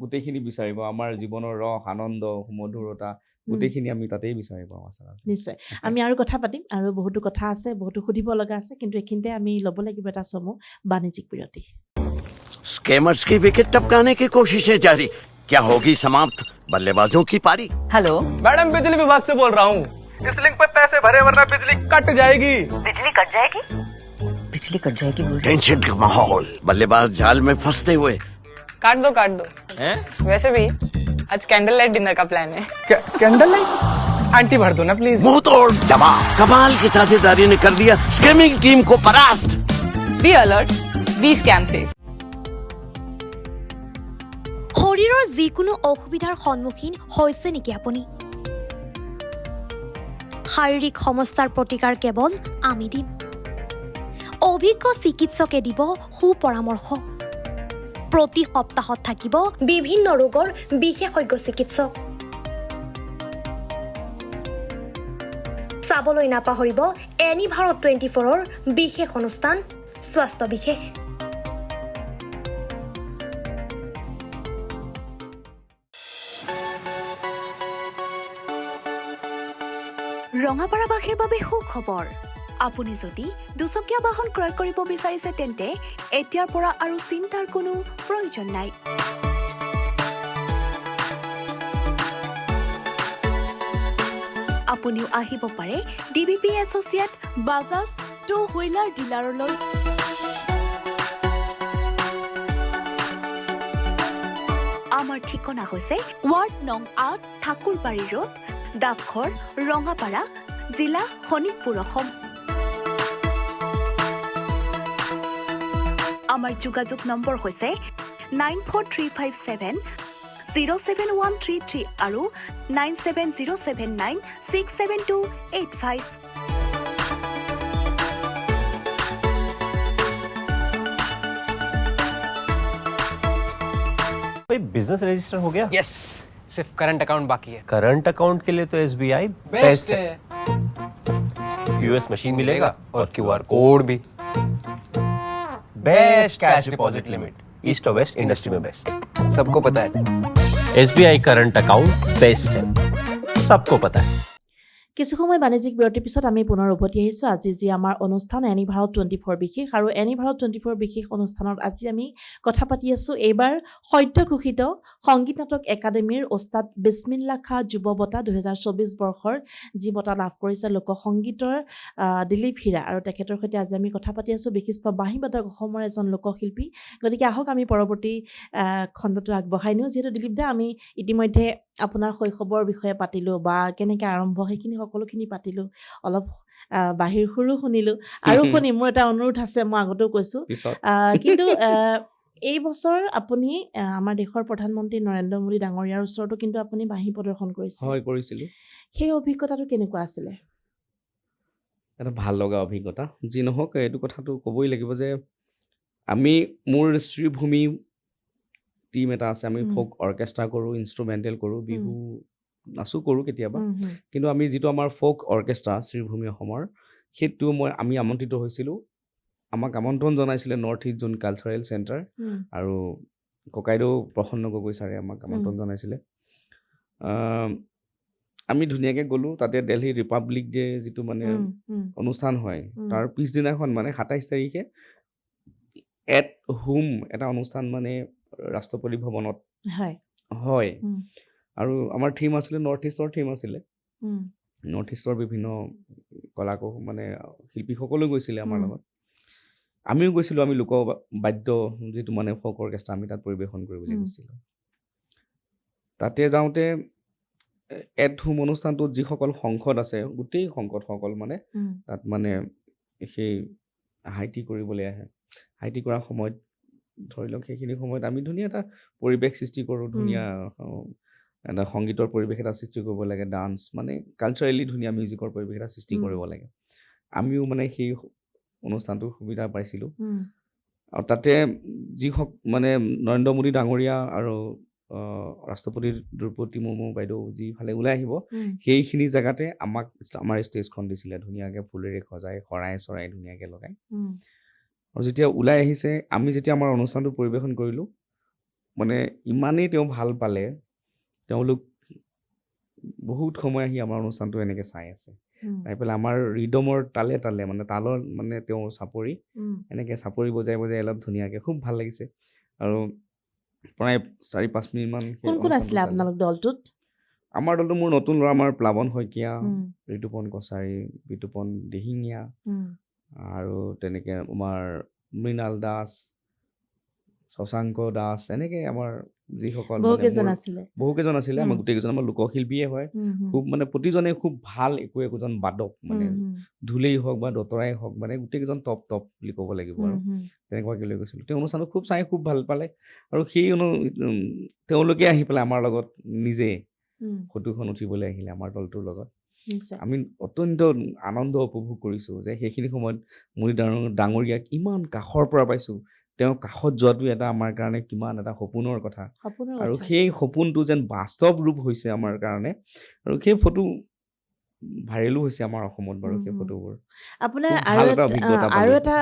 গোটেইখিনি বিচাৰিব আমাৰ জীৱনৰ ৰস আনন্দ সুমধুৰতা গোটেইখিনি আমি তাতেই বিচাৰি পাওঁ আচলতে নিশ্চয় আমি আৰু কথা পাতিম আৰু বহুতো কথা আছে বহুতো সুধিব লগা আছে কিন্তু এইখিনিতে আমি ল'ব লাগিব এটা চমু বাণিজ্যিক বিৰতি स्कैमर्स की विकेट टपकाने की कोशिशें जारी क्या होगी समाप्त बल्लेबाजों की पारी हेलो मैडम बिजली विभाग से बोल रहा हूँ इस लिंक पे पैसे भरे वरना बिजली कट जाएगी बिजली कट जाएगी बिजली कट जाएगी बोल टेंशन का माहौल बल्लेबाज जाल में फंसते हुए काट दो हैं? वैसे भी आज कैंडल लाइट डिनर का प्लान है कैंडल लाइट आंटी भर दो ना प्लीज मुंह तोड़ दबाव कमाल की साझेदारी ने कर दिया स्कैमिंग टीम को परास्त बी अलर्ट बी स्कैम से শৰীৰৰ যিকোনো অসুবিধাৰ সন্মুখীন হৈছে নেকি আপুনি শাৰীৰিক সমস্যাৰ প্ৰতিকাৰ কেৱল আমি দিম অভিজ্ঞ চিকিৎসকে দিব সুপৰামৰ্শ প্ৰতি সপ্তাহত থাকিব বিভিন্ন ৰোগৰ বিশেষজ্ঞ চিকিৎসক চাবলৈ নাপাহৰিব এনি ভাৰত 24ৰ বিশেষ অনুষ্ঠান স্বাস্থ্য বিশেষ ৰঙাপাৰাবাসীৰ বাবে সুখবৰ আপুনি যদি দুচকীয়া বাহন ক্ৰয় কৰিব বিচাৰিছে তেন্তে এতিয়াৰ পৰা আৰু চিন্তাৰ কোনো প্ৰয়োজন নাই আপুনিও আহিব পাৰে DBP associate Bajaj two wheeler ডিলাৰলৈ আমাৰ ঠিকনা হৈছে ৱাৰ্ড নং ৮ ঠাকুৰবাৰী ৰোড ডাকঘৰ ৰঙাপাৰা জিলা শোণিতপুৰ অসম আমাৰ যোগাযোগ নম্বৰ হৈছে 9435707133 আৰু 9707967285 भाई बिजनेस रजिस्टर हो गया यस सिर्फ करंट अकाउंट बाकी है करंट अकाउंट के लिए तो SBI बेस्ट है यूएस मशीन मिलेगा और QR कोड भी best cash deposit limit east और वेस्ट इंडस्ट्री में बेस्ट सबको पता है SBI करंट अकाउंट बेस्ट है सबको पता है কিছু সময় বাণিজ্যিক বিৰতিৰ পিছত আমি পুনৰ উভতি আহিছোঁ আজি যি আমাৰ অনুষ্ঠান এনি ভাৰত 24 বিশেষ আৰু এনি ভাৰত 24 বিশেষ অনুষ্ঠানত আজি আমি কথা পাতি আছোঁ এইবাৰ সদ্য ঘোষিত সংগীত নাটক একাডেমীৰ ওস্তাদ বিছমিল্লা খা যুৱ বঁটা 2024 বৰ্ষৰ যি বঁটা লাভ কৰিছে লোকসংগীতৰ দিলীপ হীৰা আৰু তেখেতৰ সৈতে আজি আমি কথা পাতি আছোঁ বিশিষ্ট বাঁহীবাদক অসমৰ এজন লোকশিল্পী গতিকে আহক আমি পৰৱৰ্তী খণ্ডটো আগবঢ়াই নিওঁ যিহেতু দিলীপ দা আমি ইতিমধ্যে আপোনাৰ শৈশৱৰ বিষয়ে পাতিলোঁ বা কেনেকৈ আৰম্ভ সেইখিনি সকলোখিনি পাতিলোঁ অলপ বাহিৰ সুৰো শুনিলোঁ আৰু শুনি মোৰ এটা অনুৰোধ আছে মই আগতেও কৈছোঁ কিন্তু এই বছৰ আপুনি আমাৰ দেশৰ প্ৰধানমন্ত্ৰী নৰেন্দ্ৰ মোদী ডাঙৰীয়াৰ ওচৰতো কিন্তু আপুনি বাঁহী প্ৰদৰ্শন কৰিছিল হয় কৰিছিলোঁ সেই অভিজ্ঞতাটো কেনেকুৱা আছিলে এটা ভাল লগা অভিজ্ঞতা যি নহওক এইটো কথাটো ক'বই লাগিব যে আমি মোৰ শ্ৰীভূমি টিম এটা আছে আমি ফোক অৰ্কেষ্ট্ৰা কৰোঁ ইনষ্ট্ৰুমেণ্টেল কৰোঁ বিহু নাচো কৰোঁ কেতিয়াবা কিন্তু আমি যিটো আমাৰ ফোক অৰ্কেষ্ট্ৰা শ্ৰীভূমি অসমৰ সেইটো আমি আমন্ত্ৰিত হৈছিলোঁ আমাক আমন্ত্ৰণ জনাইছিলে নৰ্থ ইষ্ট জোন কালচাৰেল চেণ্টাৰ আৰু ককাইদেউ প্ৰসন্ন গগৈ ছাৰে আমাক আমন্ত্ৰণ জনাইছিলে আমি ধুনীয়াকৈ গ'লোঁ তাতে দিল্লী ৰিপাব্লিক ডে যিটো মানে অনুষ্ঠান হয় তাৰ পিছদিনাখন মানে 27 তাৰিখে এট হোম এটা অনুষ্ঠান মানে ৰাষ্ট্ৰপতি ভৱনত হয় হয় উম। আৰু আমাৰ থিম আছিলে নৰ্থ ইষ্টৰ থিম আছিলে উম, নৰ্থ ইষ্টৰ বিভিন্ন মানে শিল্পীসকলেও গৈছিলে আমাৰ উম। লগত আমিও গৈছিলোঁ আমি লোক বাদ্য যিটো মানে ফ'ক অৰ্কেষ্ট্ৰা আমি তাত পৰিৱেশন কৰিবলৈ উম। গৈছিলোঁ তাতে যাওঁতে এট হোম অনুষ্ঠানটোত যিসকল সংসদ আছে গোটেই সংসদসকল মানে উম, তাত মানে সেই হাইটি কৰিবলৈ আহে হাইটি কৰাৰ সময়ত ধৰি লওক সেইখিনি সময়ত আমি ধুনীয়া এটা পৰিৱেশ সৃষ্টি কৰোঁ ধুনীয়া এটা সংগীতৰ পৰিৱেশ এটা সৃষ্টি কৰিব লাগে ডান্স মানে কালচাৰেলি ধুনীয়া মিউজিকৰ পৰিৱেশ এটা সৃষ্টি উম। কৰিব লাগে আমিও মানে সেই অনুষ্ঠানটোৰ সুবিধা পাইছিলোঁ উম, আৰু তাতে মানে নৰেন্দ্ৰ মোদী ডাঙৰীয়া আৰু ৰাষ্ট্ৰপতি দ্ৰৌপদী মুৰ্মু বাইদেউ যিফালে ওলাই আহিব উম, সেইখিনি জেগাতে আমাৰ ষ্টেজখন দিছিলে ধুনীয়াকৈ ফুলেৰে সজাই শৰাই চৰাই ধুনীয়াকৈ লগাই উম, আৰু যেতিয়া ওলাই আহিছে আমি যেতিয়া আমাৰ অনুষ্ঠানটো পৰিৱেশন কৰিলোঁ মানে ইমানেই তেওঁ ভাল পালে তেওঁলোক বহুত সময় আহি আমাৰ অনুষ্ঠানটো এনেকৈ চাই আছে উম, চাই পেলাই আমাৰ ৰিদমৰ তালে তালে মানে তালৰ মানে তেওঁৰ চাপৰি উম, এনেকৈ চাপৰি বজাই বজাই অলপ ধুনীয়াকৈ খুব ভাল লাগিছে আৰু প্ৰায় 4-5 মিনিটমান সেই কোন কোন অনুষ্ঠানটো আছিলে চালে। আপোনালোক দলটোত আমাৰ দলটো মোৰ নতুন ল'ৰা আমাৰ প্লাৱন শইকীয়া উম, ঋতুপন কছাৰী বিতুপন দিহিঙীয়া উম, আৰু তেনেকৈ আমাৰ মৃণাল দাস শশাংক দাস এনেকৈ আমাৰ যিসকল বহুকেইজন আছিলে বহুকেইজন আছিলে আমাৰ উম। গোটেইকেইজন আমাৰ লোকশিল্পীয়ে হয় উম, হুম, খুব মানে প্ৰতিজনে খুব ভাল একোজন বাদক মানে উম, হুম, ঢোলেই হওক বা দতৰাই হওক মানে গোটেইকেইজন টপ বুলি ক'ব লাগিব আৰু হুম, হুম, তেনেকুৱাকৈ লৈ গৈছিলোঁ তেওঁ অনুষ্ঠানটো খুব চাই খুব ভাল পালে আৰু সেই তেওঁলোকে আহি পেলাই আমাৰ লগত নিজে উম, ফটোখন উঠিবলৈ আহিলে আমাৰ দলটোৰ লগত নিশ্চয় আমি অত্যন্ত আনন্দ উপভোগ কৰিছোঁ যে সেইখিনি সময়ত মোদী ডাঙৰীয়াক ইমান কাষৰ পৰা পাইছোঁ তেওঁ কাষত যোৱাটো এটা আমাৰ কাৰণে কিমান এটা সপোনৰ কথা সপোনৰ আৰু কথা সেই সপোনটো যেন বাস্তৱ ৰূপ হৈছে আমাৰ কাৰণে আৰু সেই ফটো ভাইৰেলো হৈছে আমাৰ অসমত বাৰু সেই ফটোবোৰ আপোনাৰ খুব আৰু ভাল এটা এটা অভিজ্ঞতা আৰু পালোঁ। এটা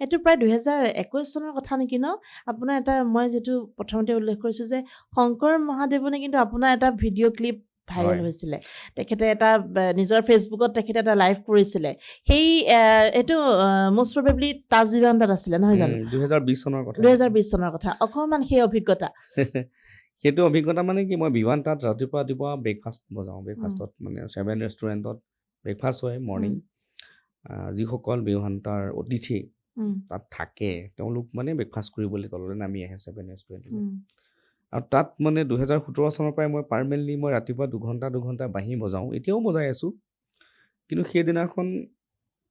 এইটো প্ৰায় 2021 চনৰ কথা নেকি ন আপোনাৰ এটা মই যিটো প্ৰথমতে উল্লেখ কৰিছোঁ যে শংকৰ মহাদেৱনে কিন্তু আপোনাৰ এটা ভিডিঅ' ক্লিপ ভাইৰেল হয়। হৈছিলে তেখেতে এটা নিজৰ ফেচবুকত তেখেতে এটা লাইভ কৰিছিলে সেই এইটো মষ্ট প্ৰবেবলি তাজ বিভান্তাত আছিলে নহয় জানো 2020 চনৰ কথা 2020 চনৰ কথা অকণমান সেই অভিজ্ঞতা সেইটো অভিজ্ঞতা মানে কি মই বিভান্তাত ৰাতিপুৱা ব্ৰেকফাষ্ট বজাওঁ ব্ৰেকফাষ্টত মানে 7 ৰেষ্টুৰেণ্টত ব্ৰেকফাষ্ট হয় মৰ্ণিং যিসকল বিভান্তাৰ অতিথি উম, তাত থাকে তেওঁলোক মানে ব্ৰেকফাষ্ট কৰিবলৈ তললৈ নামি আহে 7 ৰেষ্টুৰেণ্টলৈ উম, আৰু তাত মানে 2017 চনৰ পৰাই মই পাৰ্মেণ্টলি মই ৰাতিপুৱা 2 ঘণ্টা বাঁহী বজাওঁ এতিয়াও বজাই আছোঁ কিন্তু সেইদিনাখন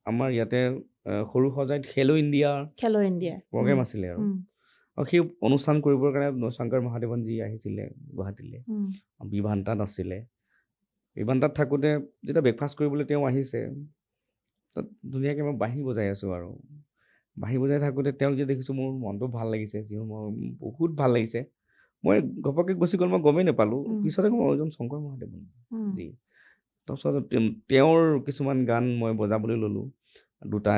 আমাৰ ইয়াতে সৰু সজাইত খেলো ইণ্ডিয়া খেলো ইণ্ডিয়া প্ৰগ্ৰেম আছিলে আৰু সেই অনুষ্ঠান কৰিবৰ কাৰণে শংকৰ মহাদেৱন যি আহিছিলে গুৱাহাটীলৈ বিভান্তাত আছিলে বিভান্তাত থাকোঁতে যেতিয়া ব্ৰেকফাষ্ট কৰিবলৈ তেওঁ আহিছে তাত ধুনীয়াকৈ মই বাঁহী বজাই আছোঁ আৰু বাঁহী বজাই থাকোঁতে তেওঁক যে দেখিছোঁ মোৰ মনটো ভাল লাগিছে যিও মই বহুত ভাল লাগিছে মই ঘপককৈ গুচি গ'ল মই গমেই নাপালোঁ পিছতে মই এজন শংকৰ মহাদেৱন যি তাৰপিছত তেওঁৰ কিছুমান গান মই বজাবলৈ ল'লোঁ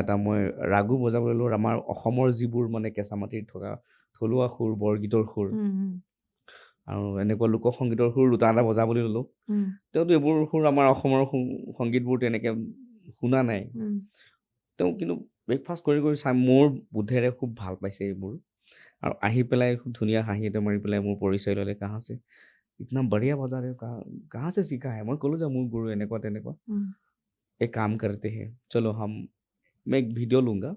এটা মই ৰাগো বজাবলৈ ল'লোঁ আমাৰ অসমৰ যিবোৰ মানে কেঁচা মাটিত থকা থলুৱা সুৰ বৰগীতৰ সুৰ আৰু এনেকুৱা লোকসংগীতৰ সুৰ এটা বজাবলৈ ল'লোঁ তেওঁতো এইবোৰ সুৰ আমাৰ অসমৰ সংগীতবোৰ তেনেকৈ শুনা নাই তেওঁ কিন্তু ব্ৰেকফাষ্ট কৰি চাই মোৰ বোধেৰে খুব ভাল পাইছে এইবোৰ আৰু আহি পেলাই খুব ধুনীয়া হাঁহি এটা মাৰি পেলাই মোৰ পৰিচয় ল'লে কাহা আছে ইতনা বঢ়িয়া বজা ৰে কাহা আছে শিকা হে মই ক'লোঁ যে মোৰ গুৰু এনেকুৱা তেনেকুৱা एक काम करते हैं चलो हम मैं एक वीडियो लूँगा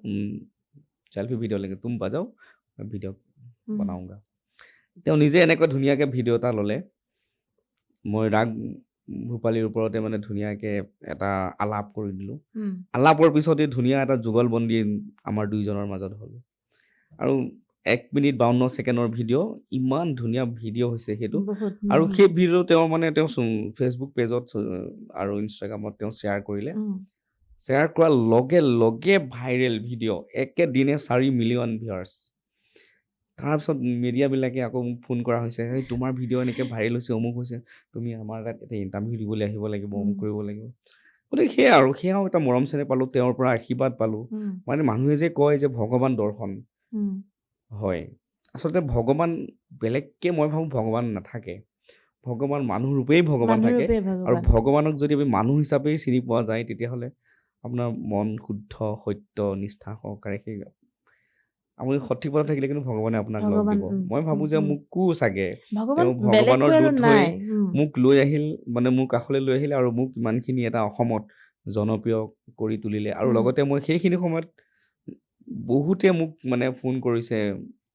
सेल्फी वीडियो लेंगे तुम बजाओ मैं वीडियो बनाऊँगा তেওঁ নিজে এনেকৈ ধুনীয়াকৈ ভিডিঅ' এটা ল'লে মই ৰাগ ভূপালীৰ ওপৰতে মানে ধুনীয়াকৈ এটা আলাপ কৰি দিলোঁ আলাপৰ পিছতে ধুনীয়া এটা যুগলবন্দী আমাৰ দুইজনৰ মাজত হ'ল আৰু 1 মিনিট 52 ছেকেণ্ডৰ ভিডিঅ' ইমান ধুনীয়া ভিডিঅ' হৈছে সেইটো আৰু সেই ভিডিঅ' তেওঁ মানে তেওঁ ফেচবুক পেজত আৰু ইনষ্টাগ্ৰামত তেওঁ শ্বেয়াৰ কৰিলে শ্বেয়াৰ কৰাৰ লগে লগে ভাইৰেল ভিডিঅ' একেদিনে 4 মিলিয়ন ভিউৱাৰ্ছ তাৰপিছত মিডিয়াবিলাকে আকৌ মোক ফোন কৰা হৈছে এই তোমাৰ ভিডিঅ' এনেকৈ ভাইৰেল হৈছে অমুক হৈছে তুমি আমাৰ তাত এটা ইণ্টাৰভিউ দিবলৈ আহিব লাগিব অমুক কৰিব লাগিব গতিকে সেয়াও এটা মৰম চেনেহ পালোঁ তেওঁৰ পৰা আশীৰ্বাদ পালোঁ মানে মানুহে যে কয় যে ভগৱান দৰ্শন হয় আচলতে ভগৱান বেলেগকৈ মই ভাবোঁ ভগৱান নাথাকে ভগৱান মানুহ ৰূপেই ভগৱান থাকে আৰু ভগৱানক যদি আমি মানুহ হিচাপেই চিনি পোৱা যায় তেতিয়াহ'লে আপোনাৰ মন শুদ্ধ সত্য নিষ্ঠা সহকাৰে সেই আপুনি সঠিক পথত থাকিলে কিন্তু ভগৱানে আপোনাক লগ ভগৱান, দিব মই ভাবো যে মোকো চাগে ভগৱান তেওঁ বেলেগকৈ ভগৱানৰ আৰু দূত নাই হৈ মোক লৈ আহিল মানে মোৰ কাষলৈ লৈ আহিলে আৰু মোক ইমানখিনি এটা অসমত জনপ্ৰিয় কৰি তুলিলে আৰু লগতে মই সেইখিনি সময়ত বহুতে মোক মানে ফোন কৰিছে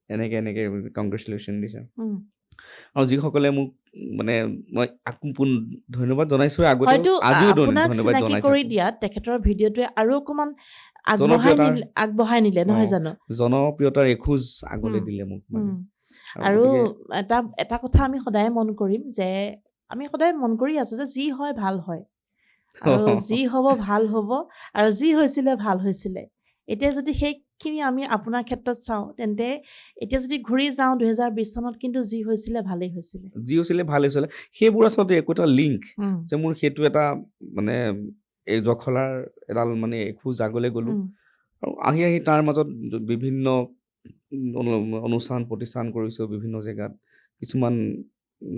এনেকে কংগ্ৰেচুলেশ্যন দিছে আৰু যিসকলে মোক মানে মই ধন্যবাদ জনাইছো আগতে হয়তো আজিও আপোনাক ধন্যবাদ চিনাকি জনাই কৰি থাকো দিয়াত তেখেতৰ ভিডিঅ'টোৱে আৰু অকমান জনপ্ৰিয়তাৰ- আগবঢ়াই নিলে নহয় জানো জনপ্ৰিয়তাৰ এখোজ আগলৈ দিলে মোক মানে আৰু গতিকে এটা কথা আমি সদায় মন কৰিম যে আমি সদায় মন কৰি আছো যে যি হয় ভাল হয় আৰু যি হ'ব ভাল হ'ব আৰু যি হৈছিলে ভাল হৈছিলে এতিয়া যদি সেইখিনি আমি আপোনাৰ ক্ষেত্ৰত চাওঁ তেন্তে এতিয়া যদি ঘূৰি যাওঁ 2020 চনত কিন্তু যি হৈছিলে ভালেই হৈছিলে যি হৈছিলে ভাল হৈছিলে সেইবোৰ আচলতে একো এটা লিংক যে মোৰ সেইটো এটা মানে এই জখলাৰ এডাল মানে এখোজ আগলৈ গ'লো আৰু আহি তাৰ মাজত বিভিন্ন অনুষ্ঠান প্ৰতিষ্ঠান কৰিছোঁ বিভিন্ন জেগাত কিছুমান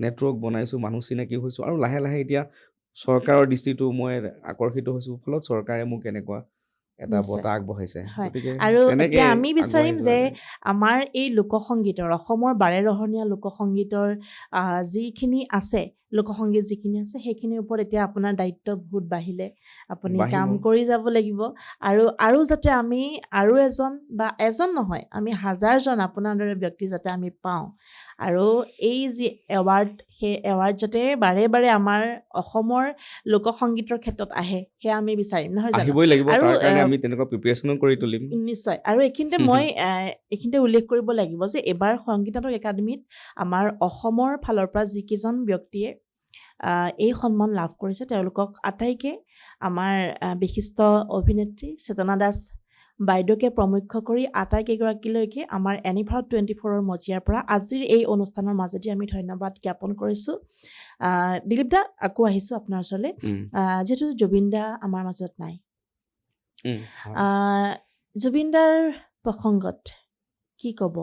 নেটৱৰ্ক বনাইছোঁ মানুহ চিনাকি হৈছোঁ আৰু লাহে লাহে এতিয়া চৰকাৰৰ দৃষ্টিটো মই আকৰ্ষিত হৈছোঁ ফলত চৰকাৰে মোক এনেকুৱা এটা নিশ্চয়। বঁটা আগবঢ়াইছে হয়। গতিকে আৰু তেনেকে এতিয়া আমি বিচাৰিম আগবাঢ়ি যে যোৱা যায়। আমাৰ এই লোকসংগীতৰ অসমৰ বাৰেৰহণীয়া লোকসংগীতৰ যিখিনি আছে লোকসংগীত যিখিনি আছে সেইখিনিৰ ওপৰত এতিয়া আপোনাৰ দায়িত্ব বহুত বাঢ়িলে আপুনি বাঢ়িব। কাম কৰি যাব লাগিব আৰু যাতে আমি আৰু এজন নহয় আমি হাজাৰজন আপোনাৰ দৰে ব্যক্তি যাতে আমি পাওঁ আৰু এই যি এৱাৰ্ড সেই এৱাৰ্ড যাতে বাৰে বাৰে আমাৰ অসমৰ লোকসংগীতৰ ক্ষেত্ৰত আহে সেয়া আমি বিচাৰিম নহয় জানো আহিবই লাগিব আৰু তাৰ কাৰণে আমি তেনেকুৱা প্ৰিপেৰেশ্যনো কৰি তুলিম নিশ্চয় আৰু এইখিনিতে মই এইখিনিতে উল্লেখ কৰিব লাগিব যে এইবাৰ সংগীত নাটক একাডেমীত আমাৰ অসমৰ ফালৰ পৰা যিকেইজন ব্যক্তিয়ে এই সন্মান লাভ কৰিছে তেওঁলোকক আটাইকে আমাৰ বিশিষ্ট অভিনেত্ৰী চেতনা দাস বাইদেউকে প্ৰমুখ্য কৰি আটাইকেইগৰাকীলৈকে আমাৰ এনি ভাৰত 24ৰ মজিয়াৰ পৰা আজিৰ এই অনুষ্ঠানৰ মাজেদি আমি ধন্যবাদ জ্ঞাপন কৰিছোঁ দিলীপ দা আকৌ আহিছোঁ আপোনাৰ ওচৰলৈ যিহেতু জুবিন দা আমাৰ মাজত নাই জুবিন দাৰ প্ৰসংগত কি ক'ব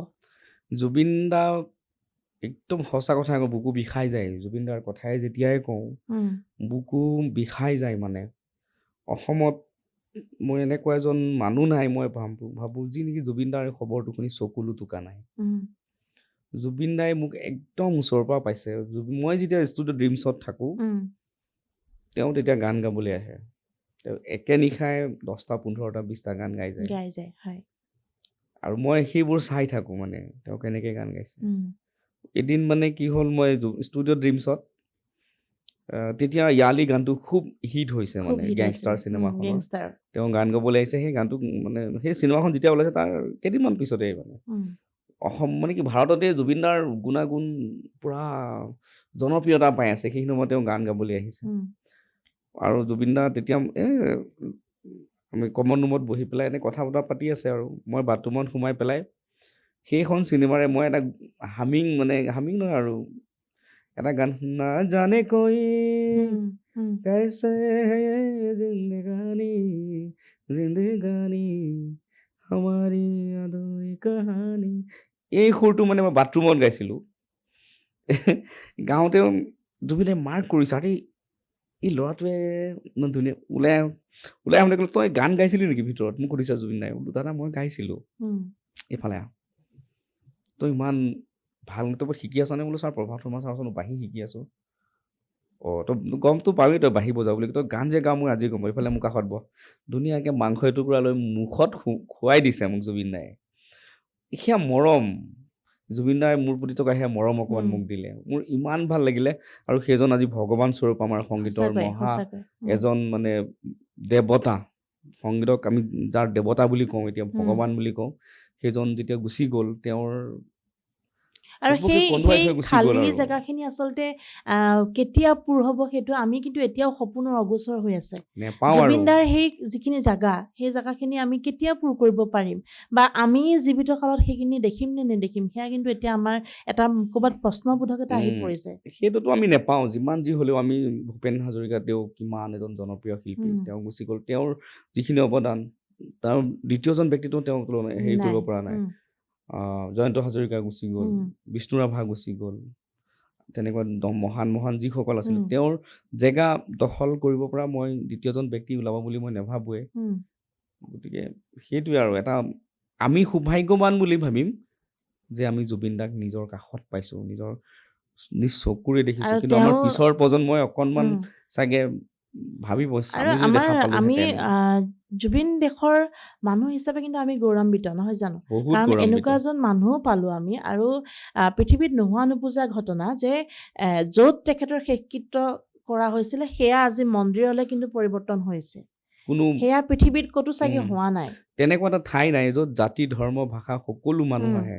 জুবিন দা একদম সঁচা কথা কওঁ বুকু বিষাই যায় জুবিন দাৰ কথাই যেতিয়াই কওঁ বুকু বিষাই যায় মানে অসমত মই এনেকুৱা এজন মানুহ নাই মই ভাবোঁ যি নেকি জুবিন দাৰ খবৰটো শুনি চকুলো টোকা নাই জুবিন দাই মোক একদম ওচৰৰ পৰা পাইছে মই যেতিয়া ষ্টুডিঅ' ড্ৰিমছত থাকোঁ তেওঁ তেতিয়া গান গাবলৈ আহে তেওঁ একে নিশাই 10টা 15টা 20টা গান গাই যায় হয় আৰু মই সেইবোৰ চাই থাকোঁ মানে তেওঁ কেনেকৈ গান গাইছে এদিন মানে কি হ'ল মই ষ্টুডিঅ' ড্ৰিমছত তেতিয়া ইয়ালি গানটো খুব হিট হৈছে মানে গেংষ্টাৰ চিনেমাখনৰ তেওঁ গান গাবলৈ আহিছে সেই গানটো মানে সেই চিনেমাখন যেতিয়া ওলাইছে তাৰ কেইদিনমান পিছতে মানে অসম মানে কি ভাৰততে জুবিন দাৰ গুণাগুণ পূৰা জনপ্ৰিয়তা পাই আছে সেইখিনি সময়ত তেওঁ গান গাবলৈ আহিছে আৰু জুবিন দা তেতিয়া আমি কমন ৰুমত বহি পেলাই এনেই কথা বতৰা পাতি আছে আৰু মই বাথৰুমত সোমাই পেলাই সেইখন চিনেমাৰে মই এটা হামিং নহয় আৰু এটা গান না জানে কৈ कैसे है जिंदगानी जिंदगानी हमारी अधूरी कहानी এই সুৰটো মানে মই বাথৰুমত গাইছিলোঁ গাওঁতেও জুবিনে মাৰ্ক কৰিছে আৰে এই ল'ৰাটোৱে ইমান ধুনীয়া ওলাই আহোঁতে ক'লে তই গান গাইছিলি নেকি ভিতৰত মোক সুধিছা জুবিন দাই বোলো দাদা মই গাইছিলোঁ এইফালে আহ তই ইমান ভাল তই শিকি আছ নে বোলো ছাৰ প্ৰভাত শৰ্মা ছাৰচোন বাঁহী শিকি আছোঁ তই গমটো পাবি তই বাঁহী বজাওঁ বুলি তই গান যে গাওঁ মই আজি গম এইফালে মোৰ কাষত বহ ধুনীয়াকৈ মাংস এটুকুৰা লৈ মুখত খুৱাই দিছে মোক জুবিন দাই সেয়া মৰম জুবিন দাই মোৰ প্ৰতি থকা সেয়া মৰম অকণমান মোক দিলে মোৰ ইমান ভাল লাগিলে আৰু সেইজন আজি ভগৱান স্বৰূপ আমাৰ সংগীতৰ মহা এজন মানে দেৱতা সংগীতক আমি যাৰ দেৱতা বুলি কওঁ এতিয়া ভগৱান বুলি কওঁ সেইজন যেতিয়া গুচি গ'ল তেওঁৰ আৰু সেই খালী জেগাখিনি আচলতে কেতিয়া পূৰ হ'ব সেইটো আমি কিন্তু এতিয়াও সপোনৰ অগোচৰ হৈ আছে জুবিন দাৰ সেই যিখিনি জেগা সেই জেগাখিনি আমি কেতিয়া পূৰ কৰিব পাৰিম বা আমি জীৱিত কালত সেইখিনি দেখিম নে নেদেখিম সেয়া কিন্তু এতিয়া আমাৰ এটা ক'ৰবাত প্ৰশ্নবোধক এটা আহি পৰিছে সেইটোতো আমি নেপাওঁ যিমান যি হ'লেও আমি ভূপেন হাজৰিকা তেওঁ কিমান এজন জনপ্ৰিয় শিল্পী তেওঁ গুচি গ'ল তেওঁৰ যিখিনি অৱদান তাৰ দ্বিতীয়জন ব্যক্তিটো তেওঁ হেৰি কৰিব পৰা নাই জয়ন্ত হাজৰিকা গুচি গ'ল বিষ্ণু ৰাভা গুচি গ'ল তেনেকুৱা মহান যিসকল আছিলে তেওঁৰ জেগা দখল কৰিব পৰা মই দ্বিতীয়জন ব্যক্তি ওলাব বুলি মই নাভাবোৱে গতিকে সেইটোৱে আৰু এটা আমি সৌভাগ্যৱান বুলি ভাবিম যে আমি জুবিন দাক নিজৰ কাষত পাইছোঁ, নিজ চকুৰে দেখিছোঁ। আৰু কিন্তু আমাৰ তেওঁ- পিছৰ প্ৰজন্মই অকণমান উম। চাগে ভাবিব আৰু আমি যদি দেখা আমি পালোহেঁতেন। জুবিন দেশৰ মানুহ হিচাপে কিন্তু আমি গৌৰৱান্বিত নহয় জানো? বহুত কাৰণ গৌৰৱান্বিত। এনেকুৱা এজন মানুহো পালো আমি আৰু পৃথিৱীত নোহোৱা নোপোজা ঘটনা যে য'ত তেখেতৰ শেষকৃত্য কৰা হৈছিলে সেয়া আজি মন্দিৰলৈ কিন্তু পৰিৱৰ্তন হৈছে। কোনো সেয়া পৃথিৱীত ক'তো চাগে উম। হোৱা নাই। তেনেকুৱা এটা ঠাই নাই য'ত জাতি ধৰ্ম ভাষা সকলো মানুহ উম। আহে।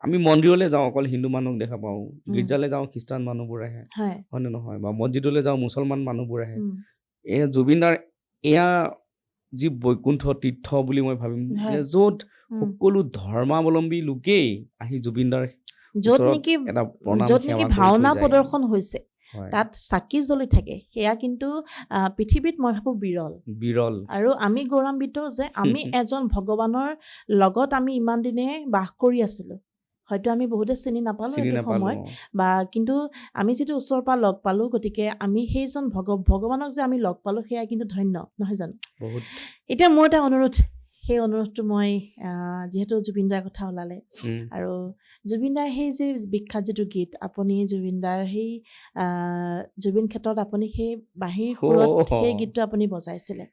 আমি মন্দিৰলৈ যাওঁ অকল হিন্দু মানুহক দেখা পাওঁ, গীৰ্জালৈ যাওঁ খ্ৰীষ্টান মানুহবোৰ আহে, হয়। হয়নে নহয়? বা মছজিদলৈ যাওঁ মুছলমান মানুহবোৰ আহে। উম। এয়া জুবিনদাৰ এয়া যি বৈকুণ্ঠ তীৰ্থ বুলি মই ভাবিম হয়। যে য'ত উম। সকলো ধৰ্মাৱলম্বী লোকেই আহি জুবিনদাৰ য'ত ওচৰত নেকি এটা প্ৰণাম য'ত সেৱা নেকি কৰি থৈ ভাওনা যায়। প্ৰদৰ্শন হৈছে হয়। তাত চাকি জ্বলি থাকে সেয়া কিন্তু পৃথিৱীত মই ভাবোঁ বিৰল। বিৰল। আৰু আমি গৌৰৱান্বিত যে আমি এজন ভগৱানৰ লগত আমি ইমান দিনে বাস কৰি আছিলোঁ। হয়তো আমি বহুতে চিনি নাপালোঁ চিনি সেইটো নাপালো। সময়ত বা কিন্তু আমি যিটো ওচৰৰ পৰা লগ পালোঁ গতিকে আমি সেইজন ভগৱানক যে আমি লগ পালোঁ সেয়া কিন্তু ধন্য নহয় জানো? বহুত। এতিয়া মোৰ এটা অনুৰোধ, সেই অনুৰোধটো মই যিহেতু জুবিনদাৰ কথা ওলালে উম। আৰু জুবিনদাৰ সেই যে বিখ্যাত যিটো গীত আপুনি জুবিনদাৰ সেই জুবিন ক্ষেত্ৰত আপুনি সেই বাঁহীৰ সুৰত সেই গীতটো আপুনি বজাইছিলে।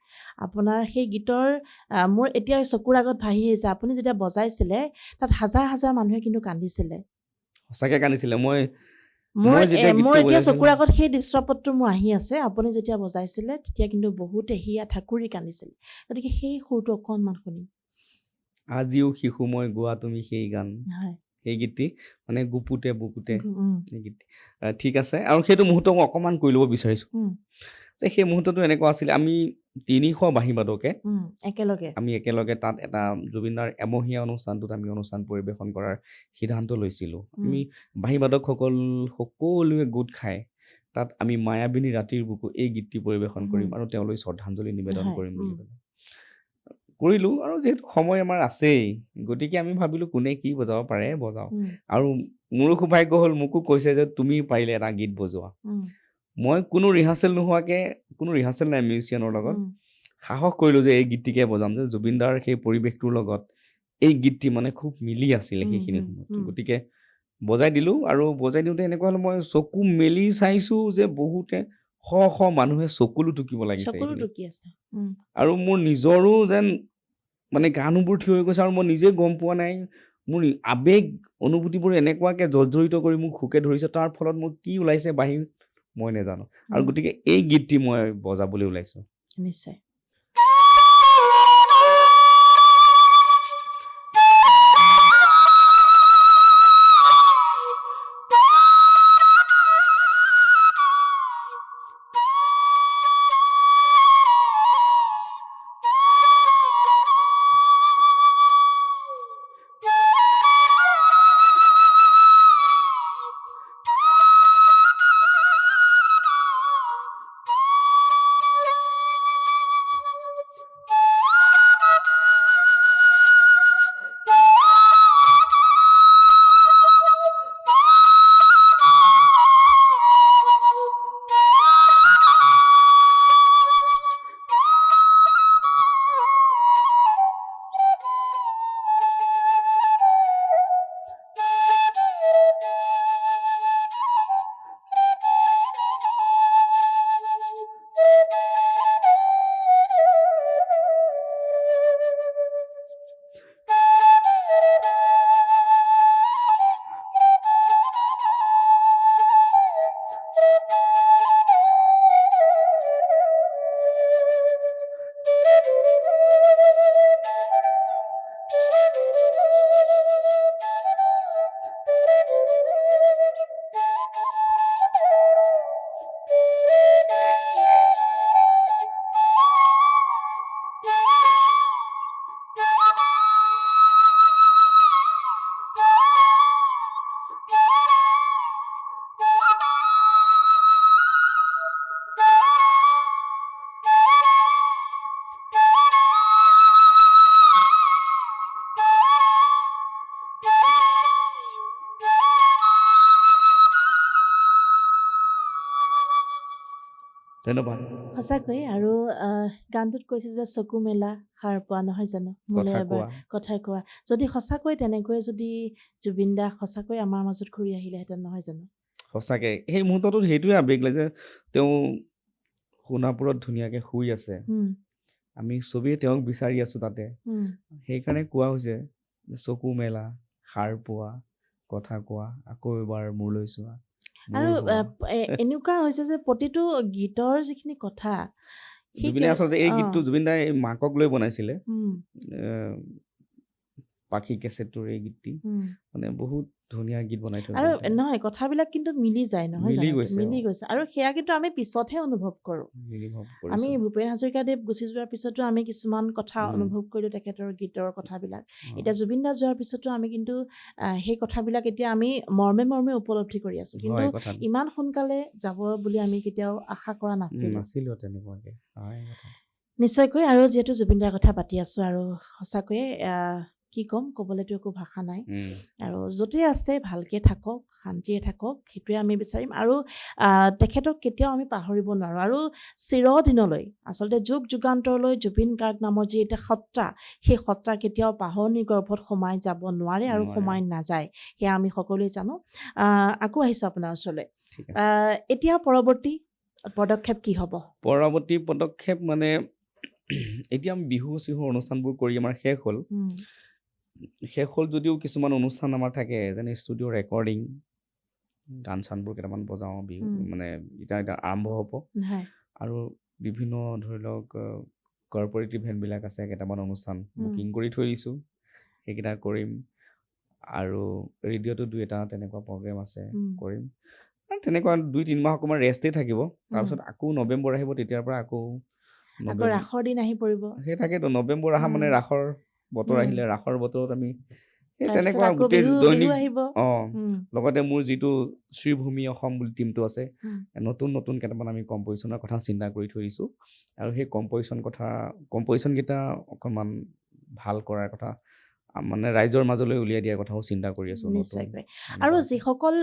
আপোনাৰ সেই গীতৰ মোৰ এতিয়া চকুৰ আগত ভাহি আহিছে আপুনি যেতিয়া বজাইছিলে তাত হাজাৰ হাজাৰ মানুহে কিন্তু কান্দিছিলে। সঁচাকে কান্দিছিলে। মই মোৰ যেতিয়া মোৰ গীতটো এতিয়া বজাইছিলোঁ চকুৰ আগত সেই দৃশ্যপটটো মোৰ আহি আছে আপুনি যেতিয়া বজাইছিলে তেতিয়া কিন্তু বহুতে হিয়া ঠাকুৰি কান্দিছিলে। গতিকে সেই সুৰটো অকণমান শুনিম। আজিও শিশু মই গোৱা তুমি সেই গান, হয়। সেই গীতটি মানে গুপুতে বুকুতে উম। সেই গীতটি। ঠিক আছে, আৰু সেইটো মুহূৰ্ত মই অকণমান কৰি ল'ব বিচাৰিছোঁ উম। যে সেই মুহূৰ্তটো এনেকুৱা আছিলে আমি ৩০০ বাঁহীবাদকে একেলগে আমি একেলগে তাত এটা জুবিনদাৰ এমহীয়া অনুষ্ঠানটোত আমি অনুষ্ঠান পৰিৱেশন কৰাৰ সিদ্ধান্ত লৈছিলোঁ। আমি বাঁহীবাদকসকল সকলোৱে গোট খাই তাত আমি মায়াবিনী ৰাতিৰ বুকু এই গীতটি পৰিৱেশন কৰিম আৰু তেওঁলৈ শ্ৰদ্ধাঞ্জলি নিবেদন হয়, কৰিম বুলি পেলাই কৰিলোঁ। আৰু যিহেতু সময় আমাৰ আছেই গতিকে আমি ভাবিলোঁ কোনে কি বজাব পাৰে বজাওঁ। আৰু মোৰো সৌভাগ্য হ'ল মোকো কৈছে যে তুমি পাৰিলে এটা গীত বজোৱা। মই কোনো ৰিহাৰ্চেল নোহোৱাকৈ, কোনো ৰিহাৰ্চেল নাই মিউজিচিয়ানৰ লগত, সাহস কৰিলোঁ যে এই গীতটিকে বজাম যে জুবিনদাৰ সেই পৰিৱেশটোৰ লগত এই গীতটি মানে খুব মিলি আছিলে সেইখিনি সময়ত। গতিকে বজাই দিলোঁ আৰু বজাই দিওঁতে এনেকুৱা হ'ল মই চকু মেলি চাইছোঁ যে বহুতে শ শ মানুহে চকুলো টুকিব লাগিছে সকলো এইখিনি। টুকি আছে। আৰু মোৰ নিজৰো যেন মানে গানুবোৰ থিয় হৈ গৈছে আৰু মই নিজে গম পোৱা নাই মোৰ আৱেগ অনুভূতিবোৰ এনেকুৱাকৈ জৰ্জৰিত কৰি মোক শোকে ধৰিছে তাৰ ফলত মোৰ কি ওলাইছে বাহিৰ মই নাজানো। আৰু গতিকে এই গীতটি মই বজাবলৈ ওলাইছোঁ। নিশ্চয়। ধন্যবাদ। সঁচাকৈ আৰু গানটোত কৈছে যে চকু মেলা সাৰ পোৱা নহয় জানো মোলে কথা এবাৰ কোৱা। কথা কোৱা যদি সঁচাকৈ তেনেকৈ যদি জুবিন দা সঁচাকৈ আমাৰ মাজত ঘূৰি আহিলেহেঁতেন নহয় জানো সঁচাকে সেই মুহূৰ্তটোত সেইটোৱে আৱেগ লাগে যে তেওঁ সোণাপুৰত ধুনীয়াকে শুই আছে, উম, আমি চবেই তেওঁক বিচাৰি আছো তাতে, উম, সেইকাৰণে কোৱা হৈছে যে চকু মেলা সাৰ পোৱা কথা কোৱা আকৌ এবাৰ মোৰলৈ চোৱা আৰু মোৰ হোৱা। এনেকুৱা হৈছে যে প্ৰতিটো গীতৰ যিখিনি কথা সেই জুবিনে আচলতে এই অ, গীতটো জুবিন দাই মাকক লৈ বনাইছিলে, উম, পাখি কেছেটটোৰ এই গীতটি উম। মানে বহুত ধুনীয়া গীত বনাই থৈ আৰু গ'ল তেওঁ। নহয় কথাবিলাক কিন্তু মিলি যায় নহয় মিলি জানো গৈছে, মিলি অ। গৈছে আৰু সেয়া কিন্তু আমি পিছতহে অনুভৱ কৰোঁ মিলি ভাৱ আমি কৰিছো। ভূপেন হাজৰিকাদেৱ গুচি যোৱাৰ পিছতো আমি কিছুমান কথা অনুভৱ কৰিলোঁ তেখেতৰ গীতৰ কথাবিলাক এতিয়া জুবিন দা যোৱাৰ পিছতো আমি কিন্তু সেই কথাবিলাক এতিয়া আমি মৰ্মে মৰ্মে উপলব্ধি কৰি আছোঁ কিন্তু হয় কথা ইমান সোনকালে যাব বুলি আমি কেতিয়াও আশা কৰা নাছিলোঁ নাছিলো তেনেকুৱাকে হয় কথা। নিশ্চয়কৈ আৰু যিহেতু জুবিন দাৰ কথা পাতি আছোঁ আৰু সঁচাকৈয়ে কি ক'ম ক'বলৈতো একো ভাষা নাই আৰু য'তে আছে ভালকৈ থাকক শান্তিৰে থাকক সেইটোৱে আমি বিচাৰিম আৰু তেখেতক কেতিয়াও আমি পাহৰিব নোৱাৰোঁ আৰু চিৰদিনলৈ আচলতে যুগ যুগান্তৰলৈ জুবিন গাৰ্গ নামৰ যি এটা সত্তা সেই সত্তা কেতিয়াও পাহৰণিৰ গৰ্ভত সোমাই যাব নোৱাৰে আৰু সোমাই নাযায় সেয়া আমি সকলোৱে জানো আকৌ আহিছোঁ আপোনাৰ ওচৰলৈ ঠিক আছে। এতিয়া পৰৱৰ্তী পদক্ষেপ কি হ'ব পৰৱৰ্তী পদক্ষেপ মানে এতিয়া আমি বিহু চিহু অনুষ্ঠানবোৰ কৰি আমাৰ শেষ হ'ল যদিও কিছুমান অনুষ্ঠান আমাৰ থাকে যেনে ষ্টুডিঅ' ৰেকৰ্ডিং গান চানবোৰ কেইটামান বজাওঁ বিহু মানে এতিয়া আৰম্ভ হ'ব হয় আৰু বিভিন্ন ধৰি লওক কৰ্পৰেট ইভেণ্টবিলাক আছে কেইটামান অনুষ্ঠান বুকিং কৰি থৈ দিছোঁ সেইকেইটা কৰিম আৰু ৰেডিঅ'টো 2-এটা তেনেকুৱা প্ৰগ্ৰেম আছে কৰিম তেনেকুৱা 2-3 মাহ অকণমান ৰেষ্টেই থাকিব তাৰপিছত আকৌ নৱেম্বৰ আহিব তেতিয়াৰ পৰা আকৌ ৰাসৰ দিন আহি পৰিব সেই তাকেতো নৱেম্বৰ অহা মানে ৰাসৰ বতৰ আহিলে ৰাসৰ বতৰত আমি সেই তাৰপিছত তেনেকুৱা আকৌ গোটেই বিহু দৈনিক আহিব লগতে মোৰ যিটো শ্ৰীভূমি অসম বুলি টিমটো আছে নতুন নতুন কেইটামান আমি কম্পজিশ্যনৰ কথা চিন্তা কৰি থৈ দিছোঁ আৰু সেই কম্পজিশ্যনকেইটা অকণমান ভাল কৰাৰ কথা মানে ৰাইজৰ মাজলৈ উলিয়াই দিয়াৰ কথাও চিন্তা কৰি আছোঁ নিশ্চয়কৈ আৰু যিসকল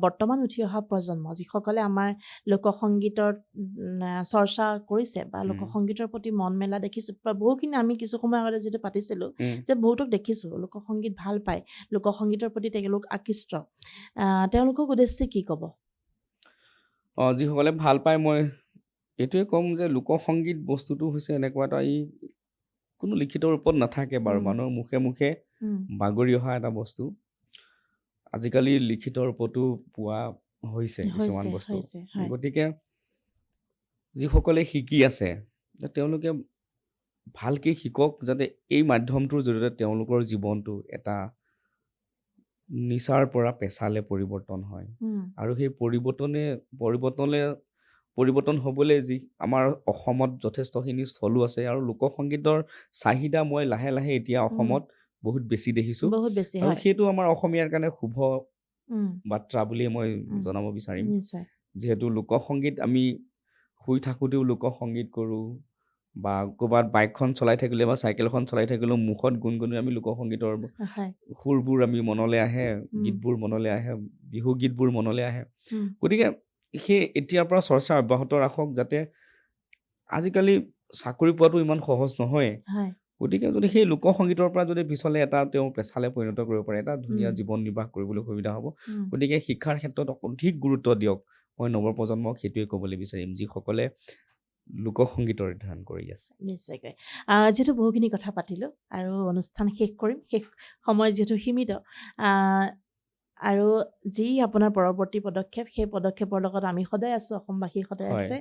বৰ্তমান উঠি অহা প্ৰজন্ম যিসকলে আমাৰ লোকসংগীতৰ চৰ্চা কৰিছে বা লোকসংগীতৰ প্ৰতি মন মেলা দেখিছোঁ বহুখিনি আমি কিছু সময় আগতে যিটো পাতিছিলোঁ যে বহুতক দেখিছোঁ লোকসংগীত ভাল পায় লোকসংগীতৰ প্ৰতি তেওঁলোক আকৃষ্ট তেওঁলোকক উদ্দেশ্যে কি ক'ব যিসকলে ভাল পায় মই এইটোৱে ক'ম যে লোকসংগীত বস্তুটো হৈছে এনেকুৱা এটা কোনো লিখিত ৰূপত নাথাকে বাৰু মানুহৰ মুখে মুখে বাগৰি অহা এটা বস্তু আজিকালি লিখিত ৰূপতো পোৱা হৈছে কিছুমান বস্তু গতিকে যিসকলে শিকি আছে তেওঁলোকে ভালকৈ শিকক যাতে এই মাধ্যমটোৰ জৰিয়তে তেওঁলোকৰ জীৱনটো এটা নিচাৰ পৰা পেচালে পৰিৱৰ্তন হয় আৰু সেই পৰিৱৰ্তন হ'বলৈ যি আমাৰ অসমত যথেষ্টখিনি স্থলো আছে আৰু লোকসংগীতৰ চাহিদা মই লাহে লাহে এতিয়া অসমত বহুত বেছি দেখিছোঁ আৰু সেইটো আমাৰ অসমীয়াৰ কাৰণে শুভ বাৰ্তা বুলিয়ে মই জনাব বিচাৰিম যিহেতু লোকসংগীত আমি শুই থাকোঁতেও লোকসংগীত কৰোঁ বা ক'ৰবাত বাইকখন চলাই থাকিলে বা চাইকেলখন চলাই থাকিলেও মুখত গুণগুণি আমি লোকসংগীতৰ সুৰবোৰ আমি মনলৈ আহে গীতবোৰ মনলৈ আহে বিহু গীতবোৰ মনলৈ আহে গতিকে সেই এতিয়াৰ পৰা চৰ্চা অব্যাহত ৰাখক যাতে আজিকালি চাকৰি পোৱাটো ইমান সহজ নহয় গতিকে যদি সেই লোকসংগীতৰ পৰা যদি পিছলৈ এটা তেওঁ পেচালে পৰিণত কৰিব পাৰে এটা ধুনীয়া জীৱন নিৰ্বাহ কৰিবলৈ সুবিধা হ'ব গতিকে শিক্ষাৰ ক্ষেত্ৰত অধিক গুৰুত্ব দিয়ক মই নৱপ্ৰজন্মক সেইটোৱে ক'বলৈ বিচাৰিম যিসকলে লোকসংগীতৰ অধ্যয়ন কৰি আছে নিশ্চয়কৈ যিহেতু বহুখিনি কথা পাতিলোঁ আৰু অনুষ্ঠান শেষ কৰিম শেষ সময় যিহেতু সীমিত আৰু যি আপোনাৰ পৰৱৰ্তী পদক্ষেপ সেই পদক্ষেপৰ লগত আমি সদায় আছোঁ অসমবাসী সদায় আছে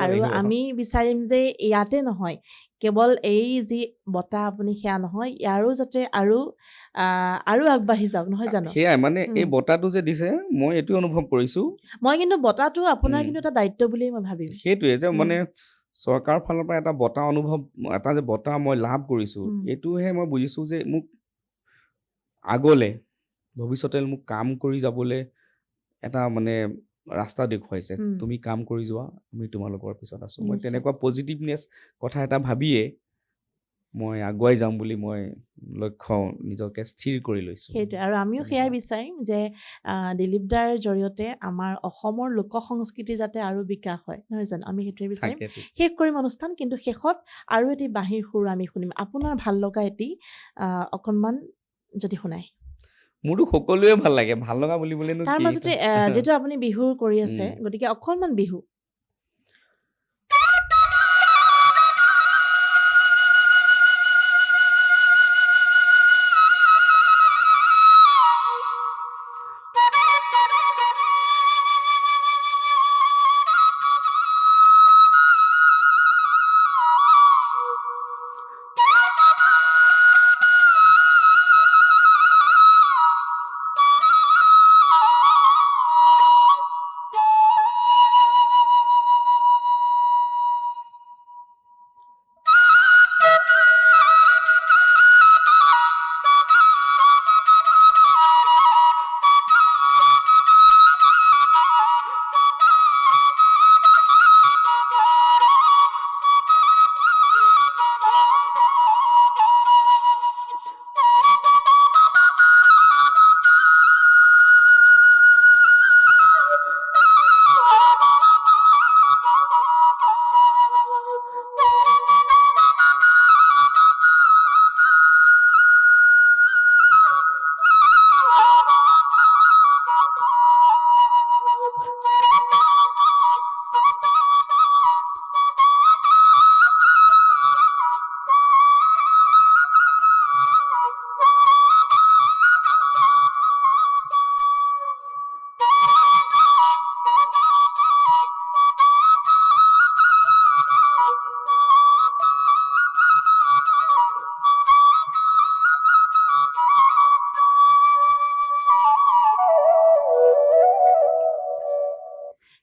আৰু আমি বিচাৰিম যে ইয়াতে নহয় কেৱল এই যি বঁটা আপুনি সেয়া নহয় ইয়াৰো যাতে আৰু আগবাঢ়ি যাওক নহয় জানো সেয়াই মানে এই বঁটাটো যে দিছে মই এইটো অনুভৱ কৰিছোঁ মই কিন্তু বঁটাটো আপোনাৰ কিন্তু এটা দায়িত্ব বুলিয়েই মই ভাবিম সেইটোৱে যে মানে চৰকাৰৰ ফালৰ পৰা এটা বঁটা এটা যে বঁটা মই লাভ কৰিছোঁ এইটোহে মই বুজিছোঁ যে মোক আগলৈ ভৱিষ্যতে মোক কাম কৰি যাবলৈ এটা মানে ৰাস্তা দেখুৱাইছে তুমি কাম কৰি যোৱা আমি তোমালোকৰ পিছত আছোঁ মই তেনেকুৱা পজিটিভনেছ কথা এটা ভাবিয়ে মই আগুৱাই যাম বুলি মই লক্ষ্য নিজকে স্থিৰ কৰি লৈছোঁ। সেইটোৱে আৰু আমিও সেয়াই বিচাৰিম যে দিলীপ দাৰ জৰিয়তে আমাৰ অসমৰ লোক সংস্কৃতি যাতে আৰু বিকাশ হয়, নহয় জানো? আমি সেইটোৱে বিচাৰিম। তাকেতো। শেষ কৰিম অনুষ্ঠান, কিন্তু শেষত আৰু এটি বাঁহীৰ সুৰ আমি শুনিম। আপোনাৰ ভাল লগা এটি অকণমান যদি শুনাই। মোৰতো সকলোৱে ভাল লাগে, ভাল লগা বুলিবলেনো তাৰ কি মাজতে যিটো আপুনি বিহুৰ কৰি আছে, গতিকে অকণমান বিহু।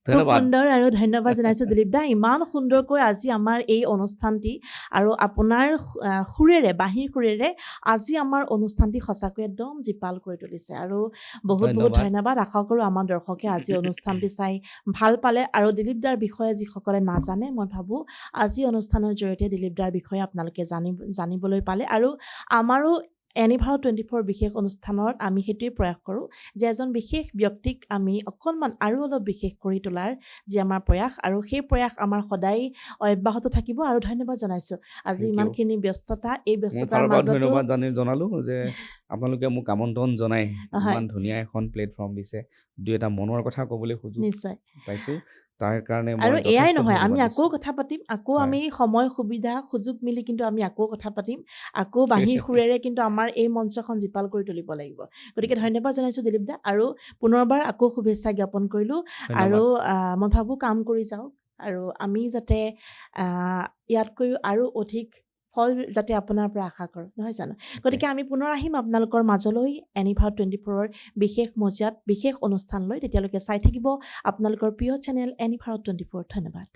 খুব ধন্যবাদ। সুন্দৰ আৰু ধন্যবাদ জনাইছোঁ দিলীপ দা, ইমান সুন্দৰকৈ আজি আমাৰ এই অনুষ্ঠানটি আৰু আপোনাৰ সুৰেৰে, বাঁহীৰ সুৰেৰে আজি আমাৰ অনুষ্ঠানটি সঁচাকৈ একদম জীপাল কৰি তুলিছে আৰু বহুত বহুত ধন্যবাদ। ধন্যবাদ। আশা কৰোঁ আমাৰ দৰ্শকে আজি অনুষ্ঠানটি চাই ভাল পালে আৰু দিলীপ দাৰ বিষয়ে যিসকলে নাজানে, মই ভাবোঁ আজি অনুষ্ঠানৰ জৰিয়তে দিলীপ দাৰ বিষয়ে আপোনালোকে জানিবলৈ পালে আৰু আমাৰো এনি ভাৰত 24 বিশেষ অনুষ্ঠানত আমি সেইটোৱে প্ৰয়াস কৰোঁ যে এজন বিশেষ ব্যক্তিক আমি অকণমান আৰু অলপ বিশেষ কৰি তোলাৰ যি আমাৰ প্ৰয়াস, আৰু সেই প্ৰয়াস আমাৰ সদায় অব্যাহত থাকিব। আৰু ধন্যবাদ জনাইছোঁ আজি Thank you. ইমানখিনি ব্যস্ততা, এই মোৰ ব্যস্ততাৰ ফালৰ পৰা মাজতো ধন্যবাদ জনালো যে আপোনালোকে মোক আমন্ত্ৰণ জনাই হয়। ইমান ধুনীয়া এখন প্লেটফৰ্ম দিছে, দুই এটা মনৰ কথা ক'বলৈ সুযোগ নিশ্চয়। পাইছোঁ, তাৰ কাৰণে আৰু মই এয়াই যথেষ্ট নহয়, আমি ধন্যবাদ আকৌ দিছোঁ। কথা পাতিম, আকৌ হয়। আমি সময় সুবিধা সুযোগ মিলি কিন্তু আমি আকৌ কথা পাতিম, আকৌ বাঁহীৰ সুৰেৰে কিন্তু আমাৰ এই মঞ্চখন জীপাল কৰি তুলিব লাগিব। গতিকে ধন্যবাদ জনাইছোঁ দিলীপ দা, আৰু পুনৰবাৰ আকৌ শুভেচ্ছা জ্ঞাপন কৰিলোঁ। আৰু ধন্যবাদ। মই ভাবোঁ কাম কৰি যাওক আৰু আমি যাতে ইয়াতকৈও আৰু অধিক ফল যাতে আপোনাৰ পৰা আশা কৰোঁ, নহয় জানো? গতিকে আমি পুনৰ আহিম আপোনালোকৰ মাজলৈ এনি ভাৰত 24ৰ বিশেষ মজিয়াত, বিশেষ অনুষ্ঠান লৈ। তেতিয়ালৈকে চাই থাকিব আপোনালোকৰ প্ৰিয় চেনেল এনি ভাৰত 24। ধন্যবাদ।